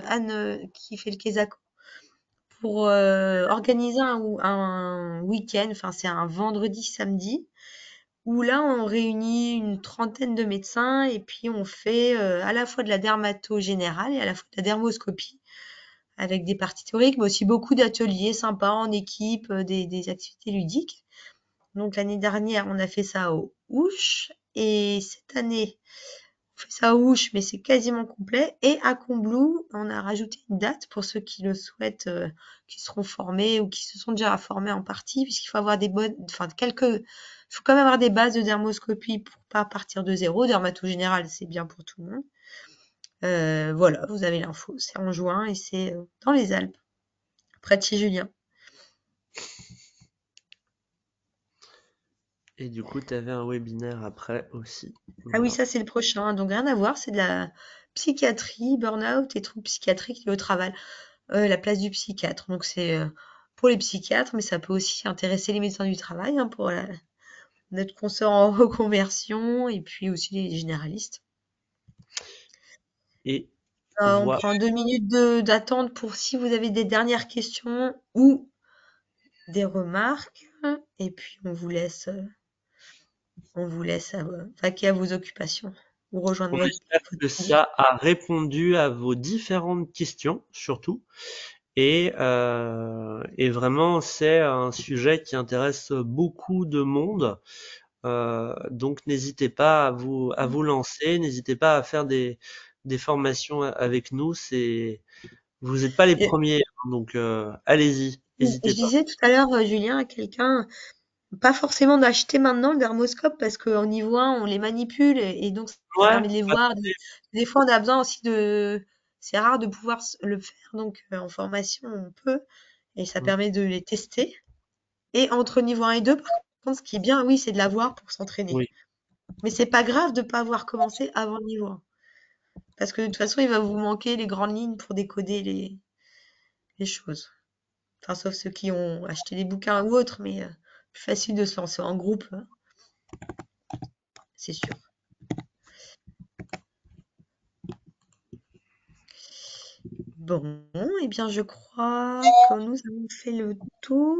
Anne qui fait le Quesaco, pour organiser un week-end, enfin c'est un vendredi, samedi, où là on réunit une trentaine de médecins et puis on fait à la fois de la dermato générale et à la fois de la dermoscopie avec des parties théoriques, mais aussi beaucoup d'ateliers sympas en équipe, des activités ludiques. Donc l'année dernière, on a fait ça au Ouche et cette année, on fait ça au Ouche, mais c'est quasiment complet. Et à Combloux, on a rajouté une date pour ceux qui le souhaitent, qui seront formés ou qui se sont déjà formés en partie, puisqu'il faut avoir il faut quand même avoir des bases de dermoscopie pour pas partir de zéro. Dermato général, c'est bien pour tout le monde. Voilà, vous avez l'info. C'est en juin et c'est dans les Alpes, près de chez Julien. Et du coup, tu avais un webinaire après aussi. Ah oui, Voilà. ça c'est le prochain, donc rien à voir, c'est de la psychiatrie, burn-out et troubles psychiatriques liés au travail, la place du psychiatre. Donc c'est pour les psychiatres, mais ça peut aussi intéresser les médecins du travail, hein, pour notre consort en reconversion et puis aussi les généralistes. Et On voilà. prend 2 minutes d'attente pour si vous avez des dernières questions ou des remarques, et puis on vous laisse vaquer à vos occupations ou rejoindre On votre, espère votre que guide. ça a répondu à vos différentes questions, surtout. Et vraiment, c'est un sujet qui intéresse beaucoup de monde. Donc, n'hésitez pas à vous lancer, n'hésitez pas à faire des formations avec nous. Vous n'êtes pas les Et premiers, hein, donc allez-y, je n'hésitez pas. disais tout à l'heure, Julien, à quelqu'un, pas forcément d'acheter maintenant le dermoscope parce qu'en y voit, on les manipule et donc ça Ouais, permet de les voir. Des fois, on a besoin aussi c'est rare de pouvoir le faire, donc en formation, on peut et ça permet de les tester. Et entre niveau 1 et 2, par contre, ce qui est bien, oui, c'est de l'avoir pour s'entraîner. oui, Mais c'est pas grave de pas avoir commencé avant le niveau 1. Parce que de toute façon, il va vous manquer les grandes lignes pour décoder les choses. Enfin, sauf ceux qui ont acheté des bouquins ou autres, mais plus facile de se lancer en groupe, hein, c'est sûr. Bon, eh bien, je crois que nous avons fait le tour.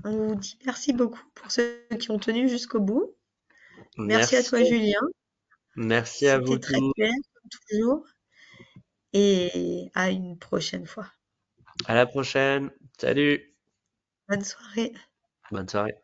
On vous dit merci beaucoup pour ceux qui ont tenu jusqu'au bout. Merci à toi, merci. Julien. Merci à vous C'était très tous. clair, comme toujours. Et à une prochaine fois. À la prochaine. Salut. Bonne soirée. Bonne soirée.